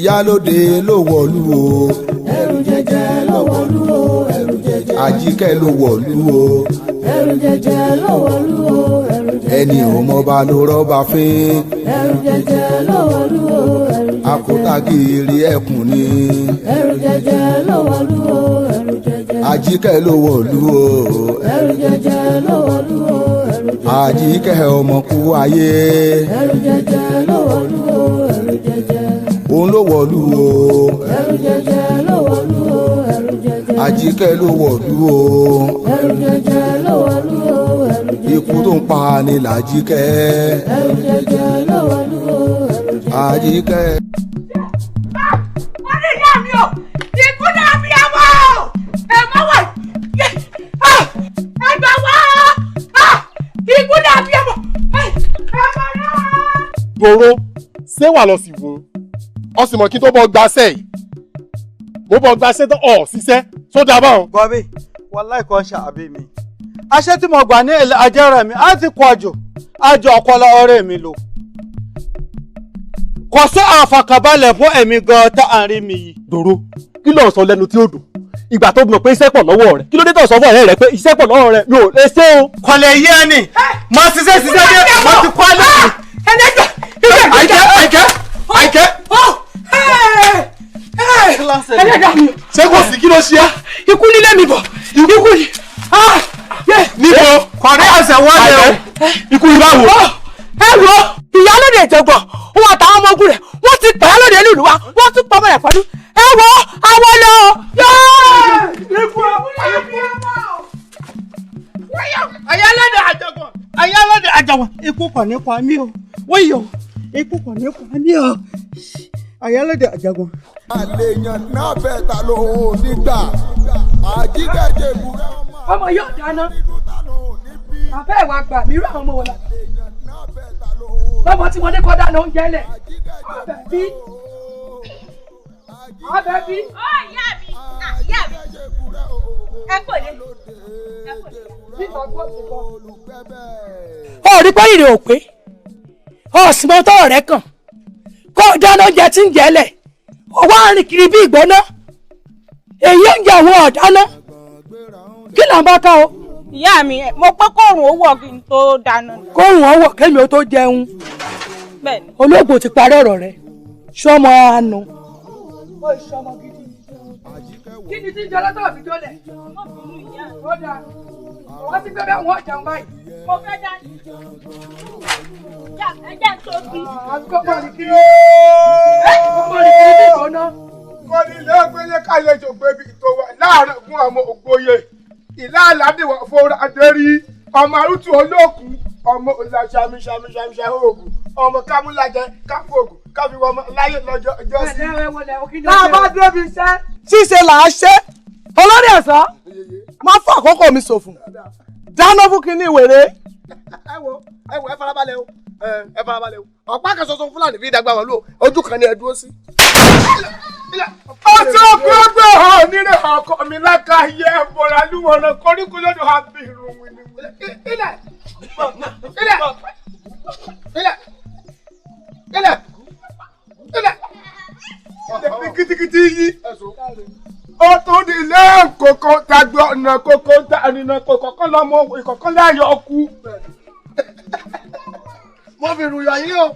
Iyalode ló wọ̀lú o. Ẹrù jẹjẹ ló wọ̀lú o. Ẹrù jẹjẹ. Àjíkẹ́ ló wọ̀lú o. Ẹrù jẹjẹ ló wọ̀lú o. Ẹrù jẹjẹ. Ẹni ò mọba ló rọ́bà fín. Ẹrù jẹjẹ ló wọ̀lú o. Ẹrù jẹjẹ. Àkótagìrì ẹkùn ni. Ẹrù jẹjẹ ló wọ̀lú o. Ẹrù jẹjẹ. Àjíkẹ́ ló wọ̀lú o. Ẹrù jẹjẹ ló wọ̀lú o. Ẹrù jẹjẹ. Àjíkẹ́ ọmọ kú ayé. Ẹrù jẹjẹ ló wọ̀lú o. Ẹrù jẹjẹ. Òun ló wọ̀lú o. Ẹrù jẹjẹ ló wọ̀lú o. Ẹrù jẹjẹ. Àjíkẹ́ ló wọ̀lú o. Ẹrù jẹjẹ ló wọ̀lú o. Ẹrù jẹjẹ. Ikú tó ń pa ni làjíkẹ́. Ẹrù jẹjẹ ló wọ̀lú o. Ẹrù jẹjẹ. Àjíkẹ́. Wọ́n ní ìyá mi o, ikú náà mi àmọ́ o, ẹ má wà ẹgbẹ́ wá ikú náà mi àmọ́ ẹ má rà. Dòró ṣé wà lọ sí wo ọ sì mọ̀ kí n tó bọ́ gbaṣẹ́ yìí mo bọ́ gbaṣẹ́ tó ọ̀ ṣiṣẹ́ tó dábàá o. Bọ́bí wàláì kan ṣàbí mi aṣẹ́ tí mo gbà ní àjẹrẹ mi á ti kọ àjọ ọpọlọ ọ̀rẹ́ mi lò kò sí àfàkàbalẹ̀ fún ẹ̀mí gan tá à ń rí mi yìí. Dòró kí ló ń sọ lẹ́nu tí ó dùn ìgbà tó mọ̀ pé iṣẹ́ pọ̀ lọ́wọ́ rẹ̀ kí ló dé tó sọ fún ọ̀rẹ́ rẹ̀ pé iṣẹ́ pọ̀ lọ́wọ́ rẹ̀ mi ò lè ṣe o. kọ̀lẹ̀ yé ẹ nì mo ṣiṣẹ́ dé mo ti kọ́ ẹ lẹ́yìn. Àìkẹ́ ṣé kò sí kí ló ṣe é. Ikú nílé mi bọ̀, ikú ni. níbo kọ̀rẹ́ ọ̀sẹ̀ wọ́n lé o. ikú ibà wò. Ẹ wo Ìyálóde ìjọ̀gbọ̀n òun àtàwọn ọmọ ogun rẹ̀ wọ́n ti pẹ́ lóde nílùú wa wọ́n tún pọ̀ mọ́lẹ̀ pẹ̀lú. Ẹ wo àwọn lọ. Iyalode àjàgbọ̀n ikú kò ní pa mí o wọ́yọ̀ ikú kò ní pa mí o Iyalode àjàgbọ̀n. Àlèyàn náà bẹ́ẹ̀ ta ló ń nígbà. Àjíkẹ́ jẹ́ ìbúra ọmọ. Ọmọ yóò dáná. Bàbá ẹ̀ wá gbà mí rú àwọn ọmọ wọn la. Lọ́mọ tí mo ní kọ́ dáná oúnjẹ lẹ̀. Ọbẹ̀ bí. Ọbẹ̀ bí. Ó ìyá mi, ìyá mi. Ẹ kò lè. Ó rí pé ìrè ò pé. Ó sì mọ tọ́rọ̀ rẹ̀ kàn. Kó dáná oúnjẹ tí ń jẹ lẹ̀. Ó wá rìn kiri bí ìgbóná. Èyí oúnjẹ àwọn ọ̀dáná. Kí là ń bá ká o? Ìyá mi, mo pé kóòrùn ó wọ̀ kí n tó dáná. Kóòrùn ọwọ́ kẹ́mi ó tó jẹun. Bẹ́ẹ̀ni. Olóògbò ti parí ọ̀rọ̀ rẹ̀. Ṣọ́mọ àánú. Ó ìṣọmọ gidi. Kí ni tí ń jẹ lọ́tọ̀ fi jọlẹ̀? Ó dáa. Wọ́n ti gbé bẹ́ẹ̀ wọ́n jẹun báyìí. Mo fẹ́ dá ní. Ẹ jẹ́ tó bí. Àkọ́kọ́ ni kí ni? Àkọ́kọ́ ni kí ni ìgbóná? Kọ́ ní ilé ẹgbẹ́lẹ́ káyọ̀ ìjọba ibi tó wà láàárín fún ọmọ ògbóye. Ìlà aládìwọ̀ fúnra adérí. Ọmọ arútù olóòkú. Ọmọ olùṣàmìṣàmìṣàmìṣà oògùn. Ọmọ kámúlájẹ káfóògùn káfíwọ́ ọmọ láyé lọ́jọ́ ọjọ́ sí. Tá a bá débi iṣẹ́ ṣíṣe là á ṣe olórí ẹ̀sán máa fún àkókò mi ṣòfò dáná fún kínní ìwèrè. ẹ farabalẹ̀ o ẹ farabalẹ̀ o ọ̀pá kan ṣoṣo Fúlàní fi dàgbà wọ̀lú ojú kan ni ẹ dúró sí. ọjọ́ gbogbo hàn nínú ọkọ mi lákàáyé ẹ̀bọ̀rà lúwọ̀nà koríko lọ́dọ̀ àbí irun wìnì. ilẹ̀ ní kìtìkìtì yìí ó tún di ilé kòkó tàgbé ọ̀nà kòkó tàrínà kòkó kan lọ́mọ ìkọ̀kan láyọ̀ ọkú. mo fi rùyọ̀ yín o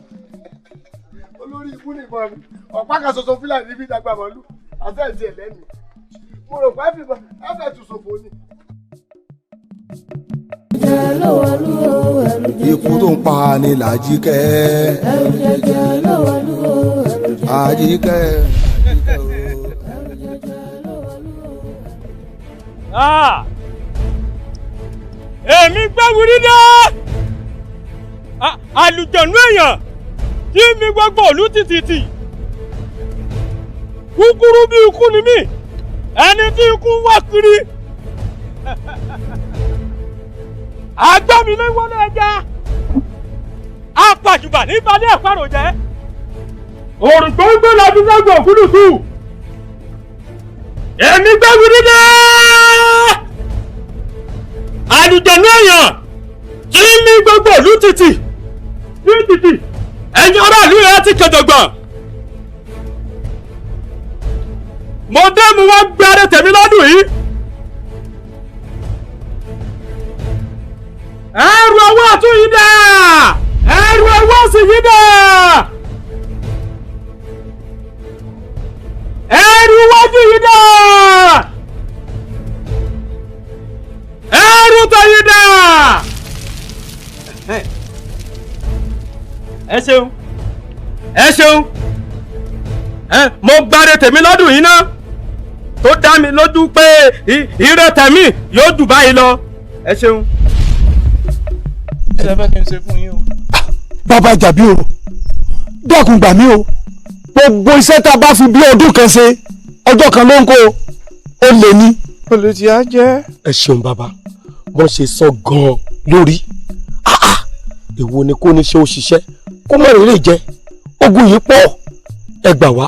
olórí ikú nìbọn mi ọ̀pá kan ṣoṣo Fúlàní níbi ìdàgbà mọ́lú àfẹ́ẹ̀sì ẹ̀ lẹ́nu mo rò pé ẹ̀fẹ̀ tún ṣòfò ni. Ikú tó ń pa ni làjíkẹ́. Àjíkẹ́. Èmi gbẹ́wùrí dé àlùjọ̀nú èèyàn tí mi gbogbo òlú títìtì kúkúrú bí ikú ni mí ẹni tí ikú wá kiri agbámilé wọlé ẹja apàjùbà níbalẹ̀ àparò jẹ́ òrùn tó ń gbé lọ́dún sẹ́gun òfúrufú èmi gbẹ́wùrí dé àlùjọ̀nú èèyàn tí mi gbogbo òlú títì ẹ̀yin aráàlú rẹ̀ ti kẹ̀dọ̀gbọ̀n mo dé mo wá gbẹ́rẹ́ tèmi lọ́dún yìí. ẹrù ọwọ́ ọ̀tún yìí dà ẹrù ọwọ́ òsì yìí dà ẹrù iwájú yìí dà ẹrù tó yìí dà. ẹ ṣeun mo gbáre tèmi lọ́dún yìí ná tó dá mi lójú pé ire tèmi yóò jù báyìí lọ. ẹ ṣeun. ẹ fẹ́ kí n ṣe fún yín o. bàbá jàbí o dákun gbà mí o gbogbo iṣẹ́ tá a bá fi bí ọdún kan ṣe ọjọ́ kan ló ń kó o lè ní. olè tí a jẹ́. ẹ ṣeun bàbá wọ́n ṣe sọ gan-an lórí èwo ni kò ní ṣe ó ṣiṣẹ́ kó mọ̀rin lè jẹ́ ogun yìí pọ̀ ẹ gbà wá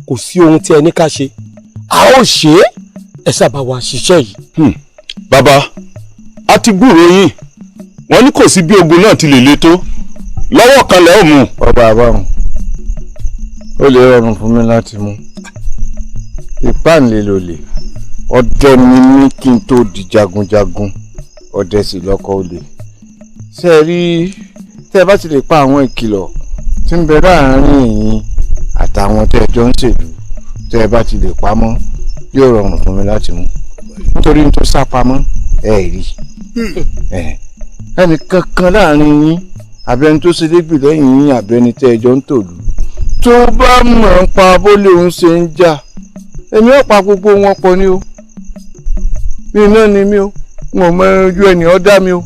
kò sí ohun tí ẹ ní ká ṣe a ó ṣe é ẹ sábà wá ṣiṣẹ́ yìí. bàbá a ti gbúròó yín wọ́n ní kò sí bí ogun náà ti lè le tó lọ́wọ́ kan lẹ́ ò mú. ọba àbáhùn ó lè rọrùn fún mi láti mú ìpáǹlẹ̀ lòlè ọdẹ mi ní kí n tó di jagunjagun ọdẹ sì lọ́kọ olè ṣe é rí tẹ́ ẹ bá ti lè pa àwọn ìkìlọ̀ tí ń bẹ láàárín yín àtàwọn tẹ́ ẹ jọ ń ṣèlú tẹ́ ẹ bá ti lè pamọ́ yóò rọrùn fún mi láti mú nítorí n tó sá pamọ́ ẹ rí ẹnì kankan láàárín yín àbẹni tó ṣe dégbì lẹ́yìn yín àbẹni tẹ́ ẹ jọ ń tòlú tó bá mọ̀ ń pa bólé òun ṣe ń jà èmi ò pa gbogbo wọn pọ̀ ni o mi náà ni mi o n ò mọ ojú ẹni ọ dá mi o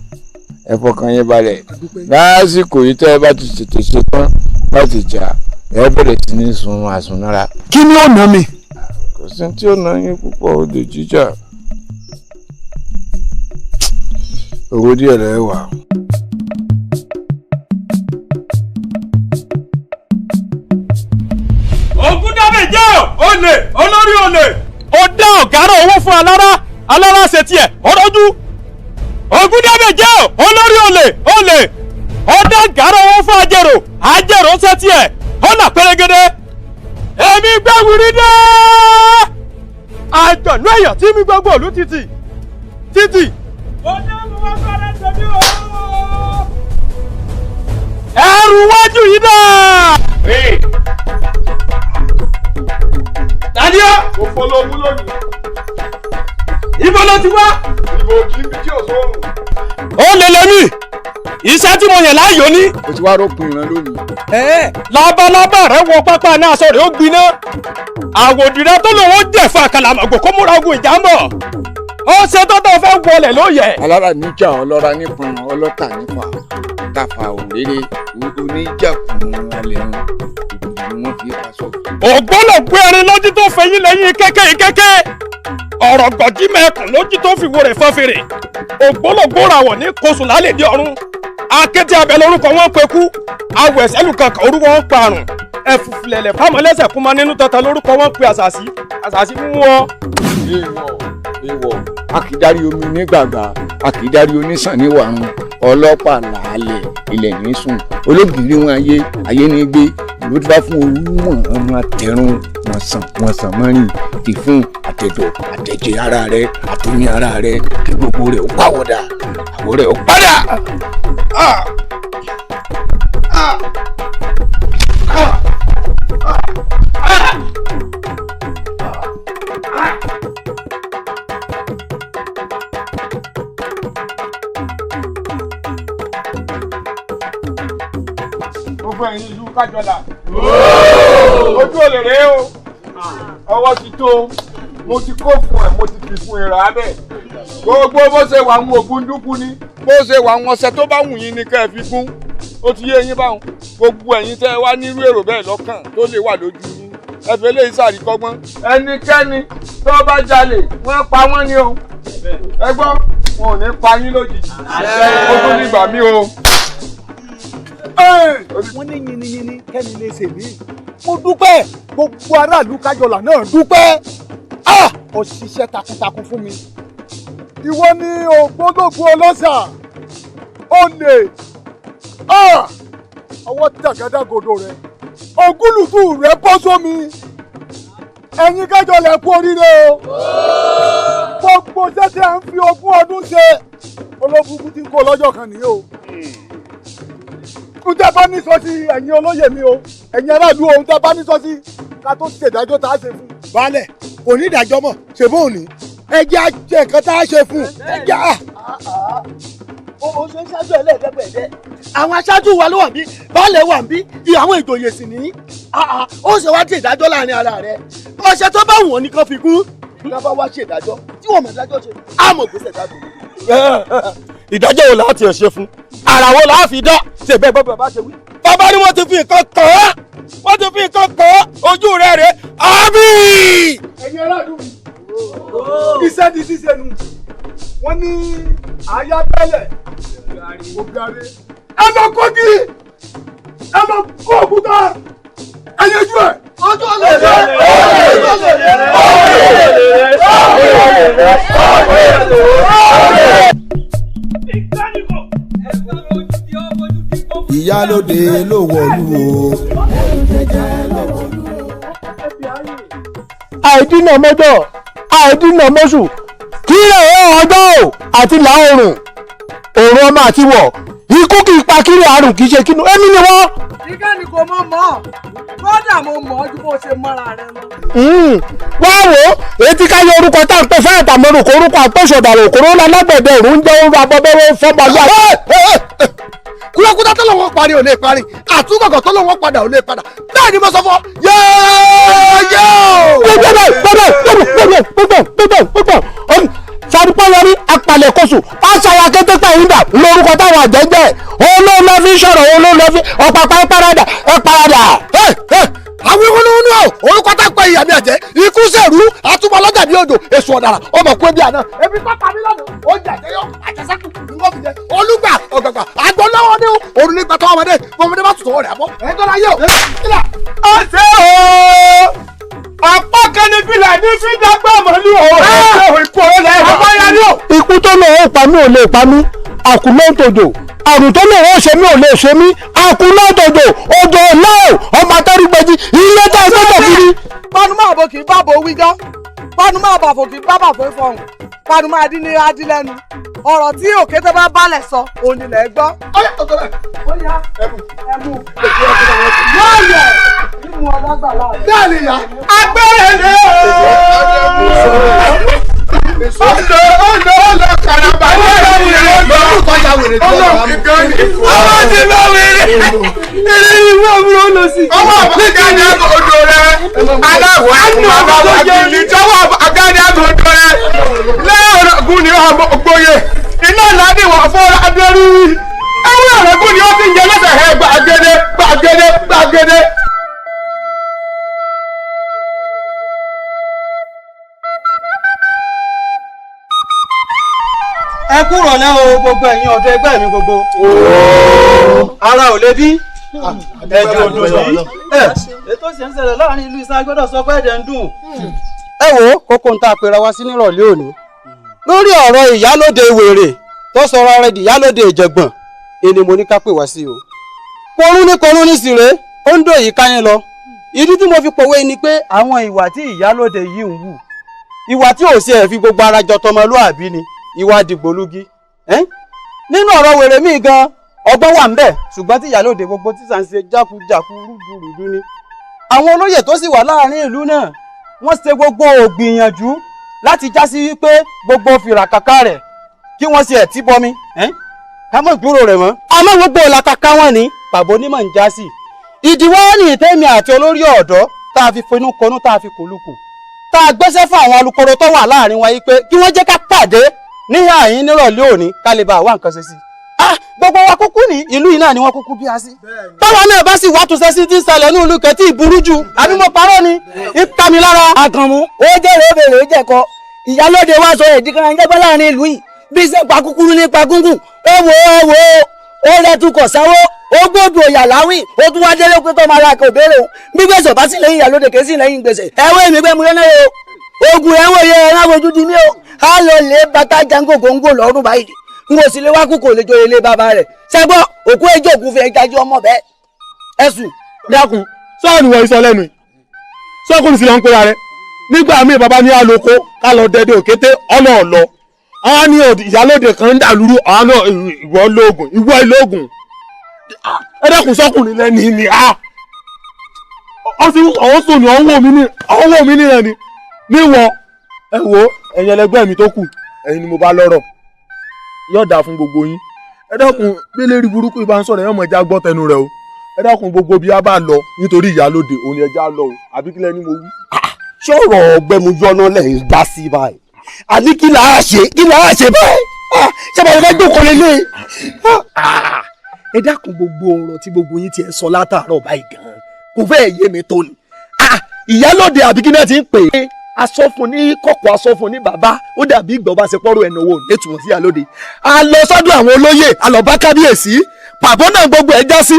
ẹ fọkàn yín balẹ̀ lásìkò yìí tẹ́ ẹ bá ti tètè ṣe tán láti jà ẹ bẹ̀rẹ̀ sí ní sun àsunnára. kí ni ó ná mi. kò sí tí ó ná yín púpọ̀ olè jíjà owó díẹ̀ lẹ́ẹ̀ wà. Ògúndábẹ̀ jẹ́ olè olórí olè ó dá ọ̀gárá owó fún alára ṣe tiẹ̀ ọ̀rọ̀jú. Ògúndábẹ̀ jẹ́ olórí olè ó dá ọ̀gárá owó fún ajérò ṣe tiẹ̀ ọ̀nà pẹ́rẹ́gẹ́dẹ́. èmi gbẹ́wìrì dé àjọ̀nú èèyàn tí mi gbogbo òlú títì. ó dá mo wá fẹ́rẹ́ tẹ̀mí o. ẹrù wájú yìí dà. Daniel! Mo fọlọ́ mú lónìí. Ibo ló ti wá? Ibo kì í bí tí ò sóòrùn. Ó lè lẹ́mí. Iṣẹ́ tí mo yàn láàyò ní. O ti wá rópin ìran lónìí. Labalábá rẹ̀ wọ pápá náà aṣọ rẹ̀ ó gbiná. Àwòdìrẹ́ tó lòun ó jẹ̀fọ́ àkàlàmọ̀gbò kó múra ogun ìjà ń bọ̀. Ó ṣe tọ́tọ́ fẹ́ wọlé lóye. Alára níjà ọlọ́ra nípọn ọlọ́tà nípa tàfà òréré oníjàkùn alẹ́ wọn ìgbìmọ̀ wọn fi aṣọ. Ògbólógbó erin lójú tó fẹ̀yìn lẹ́yìn kéké. Ọ̀rọ̀ gọ̀jí mẹ́kùn lójú tó fi wo rẹ̀ fọ́ fèrè. Ògbólógbó ràwọ̀ ní kóṣù lálẹ́ di ọ̀run. Akéde abẹ lórúkọ wọn pekú. Awọ ẹ̀sẹ̀lù kankan orúkọ wọn parun. Ẹ̀fùfùlẹ̀lẹ̀ fáwọn ẹlẹ́sẹ̀ kúmọ nínú tọ́tọ́ lórúkọ wọn pe àṣàṣì mú wọn. Èèwọ̀ akídarí omi nígbàgbà akídarí onísàn níwàrún ọlọ́pàá làálẹ̀ ilẹ̀ ní sùn ológìrí wọn ayé ní gbé ìlú tó bá fún olúmọ̀ ọmọ àtẹrun wọn sàn mọ́rin ìfún àtẹ̀dọ̀ àtẹ̀jẹ̀ ara rẹ àtúnyẹ ara rẹ kí gbogbo rẹ̀ ó pàwọ̀dà àwọ̀ rẹ̀ ó padà. Gbogbo ẹ̀yin ìlú Kájọlà. Ojú olè rèé o. Ọwọ́ ti tó. Mo ti kó fún ẹ, mo ti fi fún ìrà abẹ́. Gbogbo bó ṣe wà ń ògùn dúkú ni. Bó ṣe wà ń ọṣẹ tó bá wù yín ni kẹ́ ẹ fi gún. Ó ti yé yín báwọn. Gbogbo ẹ̀yin tẹ́ ẹ wá nírú èrò bẹ́ẹ̀ lọ́kàn tó lè wà lójú yín. Ẹ fẹ́ lè ṣàríkọ́gbọ́n. Ẹnikẹ́ni tó bá jalè, wọ́n pa wọ́n ni o. Ẹ gbọ́, wọn ò ní pa yín lójijì. Ó tún nígbà mí o. wọ́n ní yìnyínyìnyín kẹ́ni lè ṣe mí. mo dúpẹ́ gbogbo aráàlú Kájọlà náà dúpẹ́. ó ṣiṣẹ́ takuntakun fún mi. ìwọ ni ògbólógbò ọlọ́ṣà olè ọwọ́ jàgádàgodo rẹ ògúlùtù rẹ bọ́ sómi. ẹ̀yin kẹjọ lẹ kú oríire o. gbogbo tẹ́tẹ́ à ń fi ogún ọdún ṣe olóbùkún tí ń kó lọ́jọ́ kan nìyí o. ń tẹ́ bá ní sọ sí ẹ̀yin olóyè mi o ẹ̀yin aráàlú o ń tẹ́ bá ní sọ sí ká tó ṣèdájọ́ tá a ṣe fún. baálẹ̀ kò ní ìdájọ́ mọ̀ ṣe bóun ní ẹjẹ́ àjẹ́ nǹkan tá a ṣe fún ẹjẹ́ à. o ṣe ń ṣáájú ẹlẹ́ẹ̀dẹ́gbẹ̀ẹ́dẹ́ àwọn aṣáájú wa ló wà bí baálẹ̀ wà bí àwọn ìjòyè sì ní ó ṣe wá dé ìdájọ́ láàrin ara rẹ̀ ọṣẹ tó bá wọ̀n nìkan fi kún lábá wá ṣe ìdájọ́ tí wọ́n mọ̀ ìdájọ́ ṣe àmọ̀ gbèsè dájú. ìdájọ́ wo láti ẹ̀ ṣe fún ara wo láà fi dá ṣe bẹ́ẹ̀ bọ́bẹ̀ bá ṣe wí. bàbá ni wọ́n ti fi nǹkan kàn án wọ́n ti fi nǹkan kàn án ojú rẹ̀ rẹ̀ àmì. ẹ̀yin aráàlú iṣẹ́ di ṣíṣe nu wọ́n ní àyà bẹ́lẹ̀ ògàrè ẹ lọ kọ́gí ẹ lọ kó òkúta ẹ yẹjú ẹ. ojú ọ̀lẹ̀ Iyalode ló wọ̀lú o. àìdínà mọ́jọ́ àìdínà mọ́sù kí rẹ̀ ọjọ́ ò àti là oòrùn ọmọ àti wọ̀ ikú kì í pa kiri àrùn kì í ṣe kínú èmi ni wọ́n. ìkà ni kò mọ̀ kódà mo mọ̀ ọ́ ju bó ṣe mọ́ra rẹ lọ. wá wò ó etí ká yọ orúkọ tá à ń pè fún àtàmọ́rù kó orúkọ àpèsòdàrò òkúrò lálágbẹ̀dẹ òrùn jẹ́ orú abọ́bẹ́rẹ́ fọ́bàlú àti. kúlọ́kúlá tó lọ́wọ́ parí ò lè parí àtúbọ̀gàn tó lọ́wọ́ padà ò lè padà bẹ́ẹ̀ ni mo sọ fún ọ yóò. sadupọ yọrí apalẹ kóso aṣàyà kẹtẹpẹ ìdá lórúkọ táwọn àjẹjẹ olóòlò fi sọ̀rọ̀ olóòlò fi ọ̀pàpà ẹ̀pàràdà. àwọn olóòlù náà orúkọ tá a pẹ ìyàmí àjẹ ikú sẹ̀rú àtúbọ̀ lọ́jà ní odò èso ọ̀dàrà ọmọ kú ebi àná ebi pápá mi lọ́dọ̀ oúnjẹ àjẹyọ àjẹsẹ́kù nǹkan fi jẹ olúgbà ọ̀gbàgbà àgbọ̀ lọ́wọ́ ní òrùlé gbàtọ́ ọmọdé bá tutù ọ̀rẹ́ àbọ̀ ẹ̀jọ́ la yẹ o. ọ̀sẹ̀ o apá kẹ́ni fìlà ní fídàgbà mọ́lú o ikú ọ̀rẹ́ ọmọ yẹn ni o. ikú tó lọ ó pa mí ò lè pa mí àkùnà òtòjò àrùn tó lọ ó ṣe mí ò lè ṣe mí àkùnà òtòjò òjò náà ọmọ atẹ́rùgbẹ́jì ilé tá a gbọ́dọ̀ kiri. panu máa bò kì í bá bo wí gán panu máa bà fò kì í bá bà fò fọhùn panu máa dín ní adí lẹ́nu ọ̀rọ̀ tí òkété bá balẹ̀ sọ òní lẹ́ gbọ́. Oya ẹmu yóò yẹ nínú ọlọ́gbà láàrin. bẹ́ẹ̀ ni ìyá. agbẹ́rẹ́ ọ̀nà kàràbà ní ẹ̀rọ ọmọ ti lọ wẹ̀rẹ̀ eré ìwé òwúrọ̀ ó lọ sí. ọmọ àgbàdì àgọ́dọ̀ rẹ̀ aláwọ̀ àgbàdì tọwọ́ àgbàdì àgọ́dọ̀ rẹ̀ lẹ́yìn ọ̀gùn ni ọmọ ògbóye iná ìlàdíwọ̀ fọ́ra abẹ́rú ẹ̀wọ̀n ọ̀gùn ni ó ti ń jẹ lọ́sẹ̀ ẹ̀ gbàgede. ẹ kú rọ̀lẹ́ o gbogbo ẹ̀yin ọ̀dọ́ ẹgbẹ́ mi gbogbo. ara ò lè bí. ẹ̀jẹ̀ òdò yìí. ètò ìṣẹ̀ ń ṣẹlẹ̀ láàrin ìlú Ìsá gbọ́dọ̀ sọ pé ẹ̀dẹ̀ ń dùn. ẹ wo kókó ń ta àpèrè wa sí nírọ̀lẹ́ òní. lórí ọ̀rọ̀ ìyálóde wèrè tó sọ̀rọ̀ rẹ̀ di ìyálóde ìjẹ̀gbọ̀n èni mo ní ká pè wá sí o. korún ní sire ó ń dò yìí káyín lọ. ìdí tí mo fi pòwe ni pé àwọn ìwà tí ìyálóde yìí ń wù ìwà tí ò sí ẹ̀ fi gbogbo ara jọ tọmọlúàbí ni ìwà dìgbòlugi nínú ọ̀rọ̀ wèrè míì gan ọgbọ́n wà ńbẹ̀ ṣùgbọ́n tí ìyálóde gbogbo tí sàn ṣe jákujàku rúdurùdu ni àwọn olóyè tó sì wà láàrin ìlú náà wọ́n ṣe gbogbo ògbìyànjú láti já sí wípé gbogbo fìràkàkà rẹ̀ kí wọ́n ṣe ẹ̀tí bọmi ká mọ̀ gbúrò rẹ̀ mọ́ àmọ́ gbogbo làkàkà wọn ni pàbó onímọ̀ ń já sí ìdíwọ́ ní tèmi àti olórí ọ̀dọ́ tá a fi finú konú tá a fi kòlùkùn tá a gbéṣẹ́ fún àwọn alukoro tó wà láàrin wa yìí pé kí wọ́n jẹ́ ká pàdé níhà yín nírọ̀lẹ́ òní ká lè bá wá nǹkan ṣe sí. gbogbo wa kúkú ní ìlú yìí náà ni wọ́n kúkú bí a sí. táwa náà bá sì wá tún ṣe sí ti ń ṣẹlẹ̀ ní ìlú kẹtí ìburú jù àbí mo parọ́ ni ìka mi lára. àkànmú ó jẹ́rìí obìnrin ó jẹ̀kọ ìyálóde wa sọ èdè kan jẹ́gbẹ́ láàrin ìlú yìí bí iṣẹ́ pa kúkúrú nípa gúngùn ó ó lẹ́tùkọ̀ sáwó ó gbóòdù òyàláwìn ó tún wá délé pé tó máa ra kò béèrè òun bí gbèsè bá sì lẹ́yìn ìyálóde kè sí lẹ́yìn gbèsè ẹ̀wọ́ èmi gbẹ́mu lọ́nà o ogun ẹ̀wọ̀n yẹ ẹ̀ láwọn ojú di mí o á lọ lè bàtà jango góńgó lọ́rùn báyìí n kò sì lè wá kú kò lè jọ ilé bàbá rẹ̀ ṣẹ́gbọ́ òkú ẹjọ́ òkú fi ẹja jẹ́ ọmọ bẹ́ẹ̀ ẹ̀sùn. dákun sọ́ọ̀nù wọ iṣọ́ lẹ́nu sọ́ọ̀kùnrin sì lọ ń pera rẹ̀ nígbà míì bàbá ní àlòkó ká lọ dẹdẹ òkété ọ̀nà ọ̀lọ́ àwọn ní ìyálóde kan ń dàlúrú àwọn náà ìwọ lóògùn ẹ dákun sọkùnrin lẹ́ni ni ọ̀hún sùn ní ọ̀hún wò mí nìyẹn ni níwọ̀n ẹ wo ẹ̀yin ẹlẹgbẹ́ mi tó kù ẹ̀yin ni mo bá lọ́rọ̀ yóò dáa fún gbogbo yín ẹ dákun gbélé rí burúkú ìbá ń sọ̀rọ̀ ẹ̀yàn mọ̀ ẹja gbọ́ tẹnu rẹ o ẹ dákun gbogbo bí a bá lọ nítorí ìyálóde òun ẹja lọ o àbí kílẹ̀ ni mo wí. ṣọ̀rọ̀ ọ̀gbẹ́mujọ́ náà lẹ́yìn dá sí báyìí àní kí là á ṣe báyìí ṣé bàbá fẹ́ jókòó lélẹ̀. ẹ dákun gbogbo ọ̀rọ̀ tí gbogbo yín ti ẹ sọ látàárọ̀ báyìí gan-an kò fẹ́ yé mi tó ni ìyálóde àbí kí náà ti ń pè é asọ́fun ní kọ̀kọ̀ asọ́fun ní bàbá ó dàbí ìgbọ́ bá ṣe pọ́rọ̀ ẹnu owó nítumọ̀ sí ìyálóde a lọ sọ́dọ̀ àwọn olóyè a lọ bá kábíyèsí pàbó náà gbogbo ẹ̀ já sí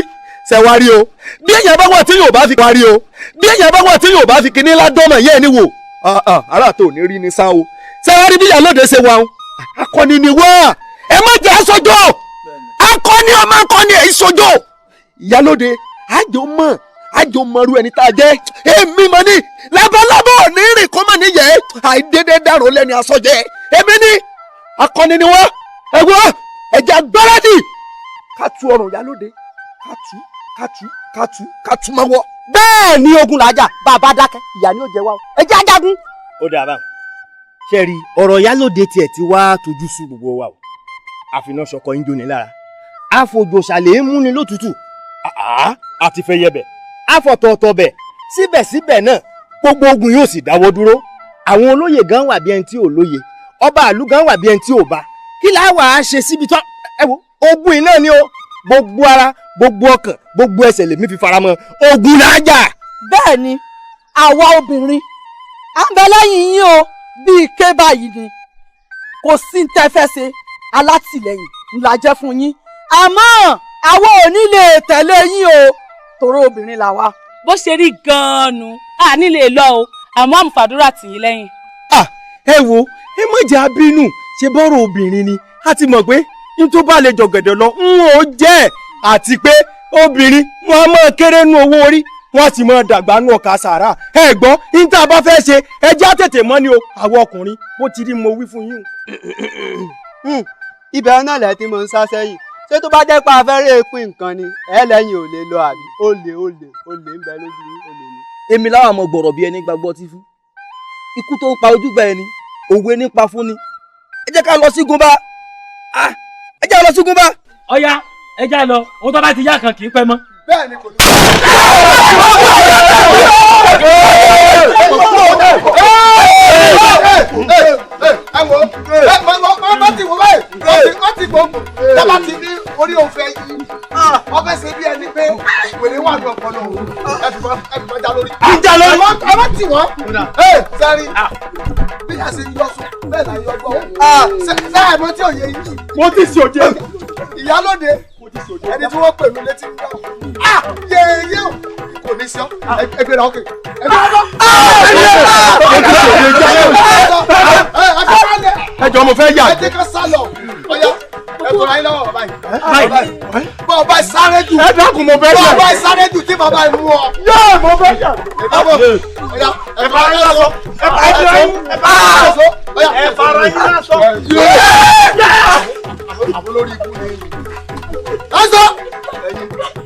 ṣẹ̀wárí o bí èèyàn bá wà tí yóò bá fi wárí o bí èèyàn bá wà tí yóò bá fi kíní ládọ́mọ̀ yẹ́ ẹni wò ara tó ní rí ní sá o ṣẹ̀wárí bí ìyálóde ṣe wà o akọni ni wá ẹ má jẹ́ aṣojú akọni ọmọ akọni ẹ̀ ìṣojú ìyálóde àjò mọ̀rú ẹni tá a jẹ́ èmi mọ̀ ní lábọ́lábọ́ ò ní rìn kó mọ̀ níyẹ̀ àìdédé dàrú lẹ́ni asọ́jẹ́ èmi ní akọni ni wọ́n ẹ̀gbọ́n ẹ̀jẹ̀ gbáradì kátú ọrùn ìyálóde kátú máa wọ̀. bẹ́ẹ̀ ni ogun làjà bàbá dákẹ́ ìyá ni ó jẹ wá o ẹ̀jẹ̀ ajagun. ó dà bá ṣe rí ọ̀rọ̀ ìyálóde tiẹ̀ ti wá tójú sú gbogbo wa o àfihàn ṣọkọ yín jóni lára àfojòṣàlẹ̀ ń múni lótùtù àti fẹ́ yẹbẹ̀ àfọ̀tọ̀ọ̀tọ̀ bẹ̀ síbẹ̀síbẹ̀ náà gbogbo ogun yóò sì dáwọ́ dúró àwọn olóyè gan wà bí ẹni tí ò lóye ọba àlú gan wà bí ẹni tí ò bá kí láà wà á ṣe síbi tán ẹ wo ogun iná ni o gbogbo ara gbogbo ọkàn gbogbo ẹsẹ̀ lèmi fi faramọ́ ogun làájà. bẹ́ẹ̀ ni àwa obìnrin à ń bẹ lẹ́yìn yín o bíi ké báyìí ni kò sí ní tẹ́fẹ́ ṣe alátìlẹyìn ńlá jẹ́ fún yín àmọ́ àwọn ò ní lè tẹ̀lé yín o tòró obìnrin là wá. bó ṣe rí gan-an nu a nílé lọ o àmọ́ àmúfàdúrà tì yín lẹ́yìn. ẹ wo ẹ má jẹ́ abínú ṣe bọ́rọ̀ obìnrin ni a ti mọ̀ pé n tó bá lè jọ̀gẹ̀dẹ̀ lọ n ò jẹ́ àti pé obìnrin wọn a máa kéré nú owó orí wọn a sì máa dàgbà nú ọkà sàrà ẹ gbọ́ n tá a bá fẹ́ ṣe ẹ já tètè mọ́ ni o àwọn ọkùnrin bó ti rí mo wí fún yín. ibẹ̀ náà lẹ́ ti mọ̀ ń sá sẹ́yìn ṣé tó bá jẹ́ pé afẹ́rẹ́ pín nǹkan ni ẹ lẹ́yìn ò lè lọ àbí ó lè ń bẹ lójú yín ó lè ní. èmi láwọn ọmọ gbọ̀rọ̀ bíi ẹni gbàgbọ́ tí fún ikú tó ń pa ojúgbà ẹni òwe nípa fún ni ẹ jẹ́ ká lọ sígun bá ẹ jẹ́ lọ sígun bá. ọ̀ya ẹ já lọ ohun tó bá ti yá kan kì í pẹ́ mọ́. bẹ́ẹ̀ ni kò ní. wọ́n ti wò báyìí wọ́n ti gbogbo dábàá ti ní orí òfin yìí wọ́n fẹ́ ṣe bí ẹni pé ìwèrè wà ní ọpọlọ ẹ fi mọ́ já lórí. ìjà lórí. ẹ má tì wọ́n sẹ́rí bí a ṣe yọ sùn bẹ́ẹ̀ là yọ gbọ́ sẹ́yà mọ́ tí ò yẹ yìí. mo ti ṣe òjò. ìyálóde ẹni tí wọ́n pè mí létí ń gbọ́ yéèyé o kò ní sọ ẹgbẹ́ rà ókè ẹ jọ mo fẹ́ yà. ẹ ti ká sálọ ọyá ẹ kò ráyé lọ́wọ́ bàbá yìí. bàbá sáré jù. ẹ dákun mo fẹ́ yà. bàbá sáré jù tí bàbá yìí mú ọ. yóò mo fẹ́ yà. ẹ fara yín lásọ. ẹ fara yín lásọ. ẹ fara yín lásọ. àwọn olórí ikú ni. lásọ.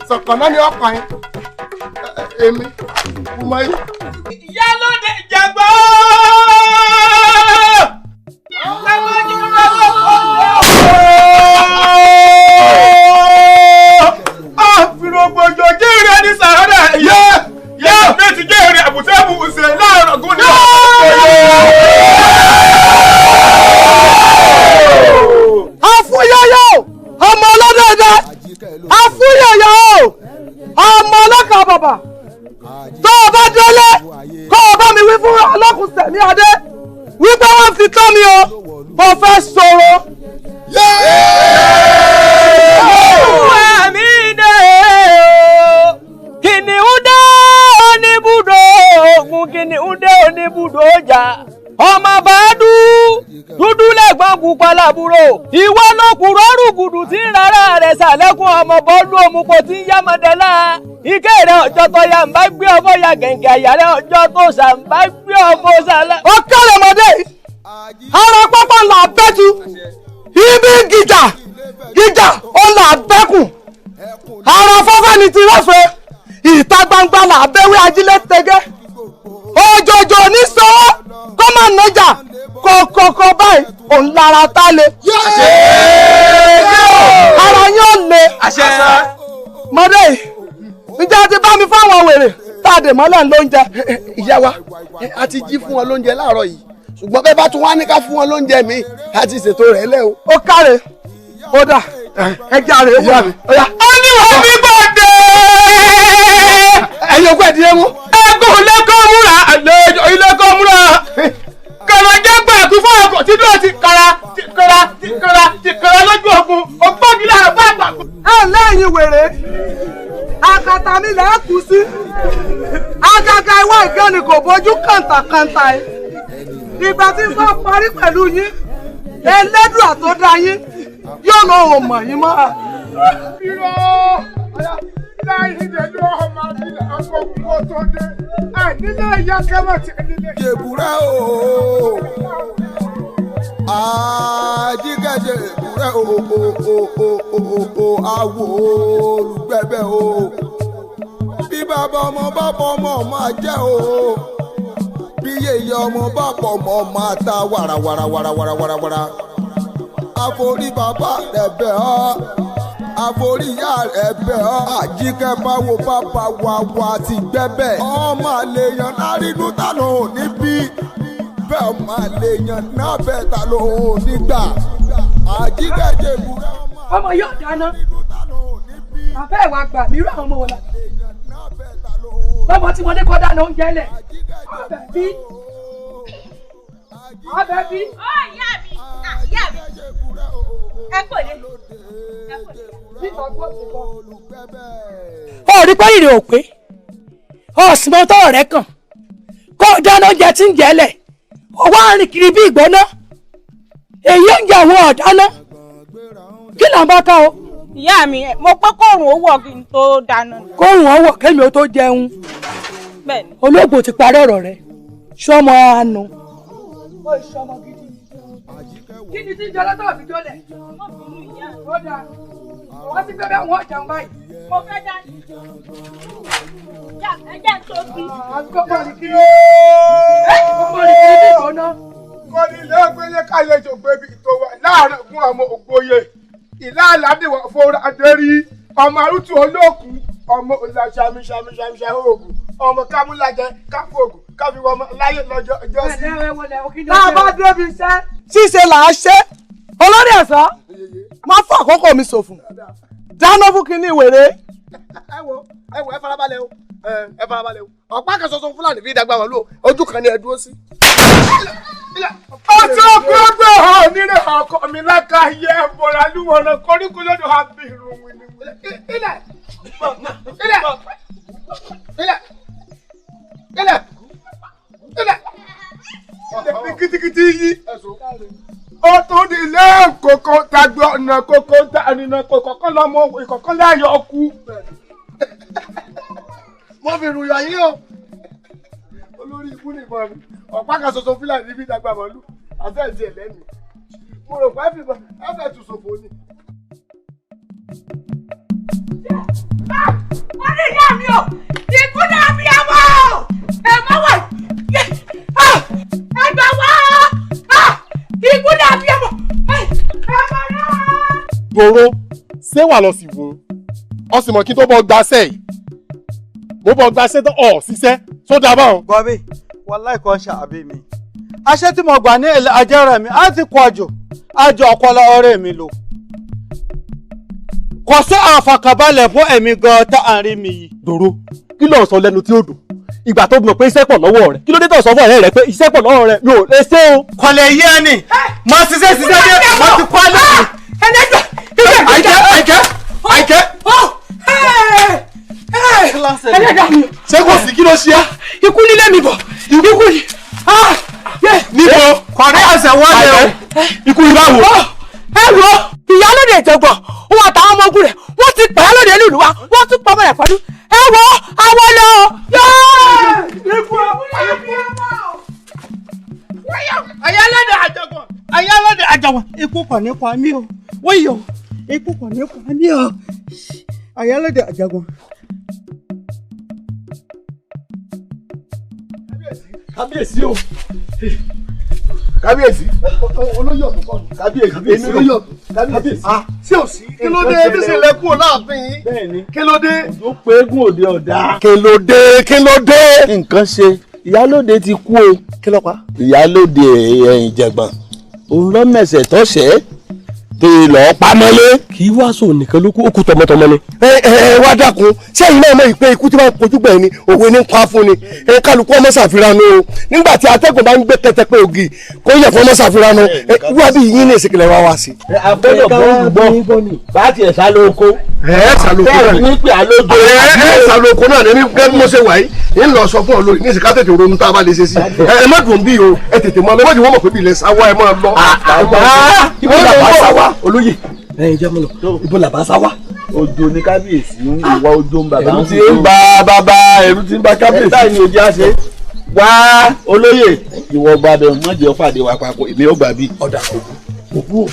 sọ̀kànnà ni ọ̀pá yín. èmi kùmọ̀ yín. Ìyálóde Ìjàgbọ́. Àfìrògbòjò jíire ní sàárà yẹ bí ti jíire àbùtẹ́bù ṣe láàárọ̀ gún ní àfúyẹyẹ ọmọ ọlọ́dẹ̀dẹ̀ àfúyẹyẹ ọmọ ọlọ́kà bàbà tó o bá délé kó o bá mi wí fún ọlọ́kùn sẹ̀mí adé wípé wọ́n fi tán mi o mo fẹ́ sọ̀rọ̀. ẹ̀mí dé o kìnìún dé oníbùdó ogun kìnìún dé oníbùdó ọjà ọmọ bàádú dúdú lẹ́gbọ̀n pupa làbúrò ìwọ ló kúrò rúgùdù tí ń rárá rẹ̀ sàlẹ́kùn ọmọ bọ́ọ̀lù òmùpọ̀ tí ń yámọ̀dẹ́lá ike rẹ ọjọ́ tó yá ń bá gbé ọmọ ya gẹ̀ǹgẹ̀ àyà rẹ ọjọ́ tó sà ń bá gbé ọmọ sàlá. ọkàlẹ̀ mọ́dé ara pápá là bẹ́tu ibi gíjà ó là bẹ́kùn ara fọ́fẹ́ ni ti rọ́fẹ́ ìta gbangba là bẹ́wé ajílẹ̀ tẹ́gẹ́ òjòjò ní sọ́wọ́ kó má nọjà kọ̀ọ̀kọ̀ọ̀kọ̀ báyìí òun lára tá le ara yóò le mọ́dé ǹjẹ́ ti bá mi fáwọn wèrè tá a dè mọ́lẹ̀ lóúnjẹ. ìyá wa a ti jí fún wọn lóúnjẹ láàárọ̀ yìí ṣùgbọ́n bẹ́ẹ̀ bá tún wá ní ká fún wọn lóúnjẹ mi a ti ṣètò rẹ̀ lẹ́ o. ó káre ó dà ẹ járe ó wà mí. ó ní wọ́n bí bọ́dé. ẹ̀yin òkú ẹ̀dínlẹ̀ mú. ẹ̀kọ́ lẹ́kọ̀ọ́ múra àlejò ilẹ̀kọ̀ múra kàrà jẹ́ pẹ̀kú fún ọkọ̀ tí dúró ti kàrà lójú ogun ògbógilé àbá àgbà. ẹ lẹ́yìn wèrè àkàtà mi lẹ́ kù sí àgàgà ìwọ ìkànnì kò bójú kàǹtàkàǹtà ẹ ìgbà tí n bá parí pẹ̀lú yín Ẹlẹ́dùà tó dá yín yóò lọ ò mọ̀ yín mọ́. irọ́ láì nídẹ̀ẹ́dọ́ ọmọ àbílẹ̀ akọ́kọ́ tó dé nílé ìyá kẹ́mọ̀ tí nílé. jèbúrẹ́ o àjíkẹ́jẹ́ jèbúrẹ́ o àwọ̀ olùgbẹ́bẹ́ o bí bàbá ọmọ bá bọ́ ọmọ máa jẹ́ o bí yèyé ọmọ bá pọ̀ mọ́ máa ta wàràwàràwàràwàràwàrà àforí bàbá rẹ̀ bẹ̀ ọ́ àforí ìyá rẹ̀ bẹ̀ ọ́ àjíkẹ́ báwo bàbá wa ti gbẹ́bẹ̀ ọmọ àlèyàn nárínú ta ló ò ní bí bẹ́ẹ̀ ọmọ àlèyàn náà bẹ́ẹ̀ ta ló ò ní gbà àjíkẹ́ jèbù. ọmọ yóò dáná bàbá ẹ̀ wá gbà mí rú àwọn ọmọ wọn la lọ́mọ tí mo ní kọ́ dáná oúnjẹ lẹ̀ ọbẹ̀ bí. ó ìyá mi ẹ kò lè ó rí pé ìrè ò pé ọ̀sìn mọ́ tọ́rọ̀ rẹ kàn kó dáná oúnjẹ tí ń jẹ́lẹ̀ ó wá rìn kiri bí ìgbóná èyí oúnjẹ àwọn ọ̀dáná kí là ń bá ká o. ìyá mi mo pẹ́ kóòrùn ó wọ̀ kí n tó dáná. kóòrùn ó wọ̀ kémi ó tó jẹun olóògbò ti parí ọ̀rọ̀ rẹ sọmọ àánú. ó ìṣọmọ gidi kí ni tí ń jẹ lọ́tọ̀ fi jọlẹ̀ ó dáa wọ́n ti gbẹ́bẹ́ wọn jẹun báyìí. mo fẹ́ dá ẹjẹ́ tó bí. àgọ́mọ ní kí ọmọ ní kí ní ìgbóná. kò ní ilé ẹgbẹ́lẹ́ kálẹ̀jọ gbẹ̀bí tó wà láàárín fún àwọn ògbóye ìlà aládìwọ̀ fúnra adérí ọmọ arútù olóòkú ọmọ olùsàmìsàmìsàmìsà oògùn ọmọ kámúlájẹ káfóògùn káfíwọ́ ọmọ láyé lọ́jọ́ ọjọ́ sí. tá a bá débi iṣẹ́ ṣíṣe là á ṣe olórí ẹ̀sán máa fún àkókò mi ṣòfò dáná fún kínní wèrè. ẹ farabalẹ̀ o ẹ farabalẹ̀ o ọ̀pá kan ṣoṣo fúlàní fi dàgbà wọ̀lú ojú kan ni ẹ dúró sí. ọjọ́ gbogbo hàn nínú ọkọ mi lákàáyé ẹ̀bọ̀rà lúwọ̀nà koríko lọ́dọ̀ àbírùn wìnìwìnì. ilẹ̀ ní kìtìkìtì yìí ó tún di ilé kòkó tàgbé ọ̀nà kòkó tàrínà kòkó kan lọ́mọ ìkọ̀kan láyọ̀ ọkú. mo fi rùyọ̀ yín o olórí ikú nìbọn mi ọ̀pá kan ṣoṣo fúlàní fi dàgbà mọ́lú àfẹ́ẹ̀sì ẹ̀ lẹ́nu mo rò pé ẹ̀fẹ̀ tù ṣòfò ni. wọ́n ní ìyá mi o ikú náà bí ọmọ ẹ má wà ẹgbẹ́ wá ikú náà bí ọmọ ẹ má rà. gbòòrò ṣé wà lọ sí wo ọ sì mọ kí n tó bọ gbaṣẹ́ yìí mo bọ gbaṣẹ́ tó ọ ṣiṣẹ́ tó dábàá o. bọ́bí wàláì kan ṣàbí mi aṣẹ́ tí mo gbà ní àjẹrẹ mi á ti kọ àjọ ọpọlọ ọ̀rẹ́ mi lò kò sí àfàkàbalẹ̀ fún ẹ̀mí gan tá à ń rí mi yìí. dòró kí ló ń sọ lẹ́nu tí ó dùn ìgbà tó mọ̀ pé iṣẹ́ pọ̀ lọ́wọ́ rẹ̀ kí ló dé tó sọ fún ọ̀rẹ́ rẹ̀ pé iṣẹ́ pọ̀ lọ́wọ́ rẹ̀ mi ò lè ṣe o. kọ̀lẹ̀ yí ẹ nì mo ṣiṣẹ́ dé mo ti kọ́ ẹ lẹ́yìn. àìkẹ́ ṣé kò sí kí ló ṣe é. ikú nílé mi bọ̀ ikú ni. níbo kọ̀rí ẹsẹ̀ wọlé o. ikú ni báwo. ẹ wo Ìyálóde ìjọgbọ̀n òun àtàwọn ọmọ ogun rẹ̀ wọ́n ti pàyà lóde nílùú wa wọ́n tún pọ̀ mọ́lẹ̀ pẹ̀lú ẹ wo kò ní pa mí o wọ́yọ̀ ikú kò ní pa mí o Iyalode Àjàgùn. kábíyèsí o kábíyèsí olóyè ọ̀tún kọ́ kábíyèsí olóyè ọ̀tún kábíyèsí sí ò sí kí ló dé tí sì lẹ́kùn láàfin yín kí ló dé. òjò pé eégún òde ọ̀dà. kí ló dé. nǹkan ṣe Iyalode ti kú o. kí ló pa. Iyalode ẹ̀yìn jẹ̀gbọ́n òun lọ mẹ̀sẹ̀ tọ́ṣẹ́ tó lọ́ọ́ pamọ́lé. kì í wá sóun nìkan ló kú ó kú tọmọtọmọ ni. wá dákun sẹ́yìn náà mọ̀ pé ikú tí wọ́n kojú gbẹ̀yìn ni òwe ní pa fún ni kálukú ọmọ ṣàfihàn o nígbà tí atẹ́gùn bá ń gbé kẹtẹpẹ ògì kó yẹ fún ọmọ ṣàfihàn wá bí yín ní ìsìnkìlẹ̀ wá wá sí. àgbẹ̀dọ̀ gbọ́ bá tiẹ̀ sá lóko. sálóko náà ní pé àlójó. sálóko náà ní bí mo ṣe wà yìí ń lọ sọ fún ọ lórí ní ìsìnká tètè ronú tá a bá lè ṣe sí. ẹ má dùn bí o ẹ tètè mọ lọ́wọ́ ìwọ́n mọ̀ pé bí ilẹ̀ sáwọ́ ẹ máa lọ. ibo làbá sáwá olóyè ẹ̀yin jẹ́ mọ́ lọ ibo làbá sáwá. Òjò ní kábíyèsí ń wá òjò ń bàbá. ẹ̀rù ti ń ba bàbá ẹ̀rù ti ń ba kábíyèsí. ẹ̀ta ni òjò á ṣe. wá olóyè ìwọ gbàbẹ̀ mọ́jẹ́ ọ̀fàdé wa papọ̀ èmi ò gbà bí. ọ̀dà òkú o.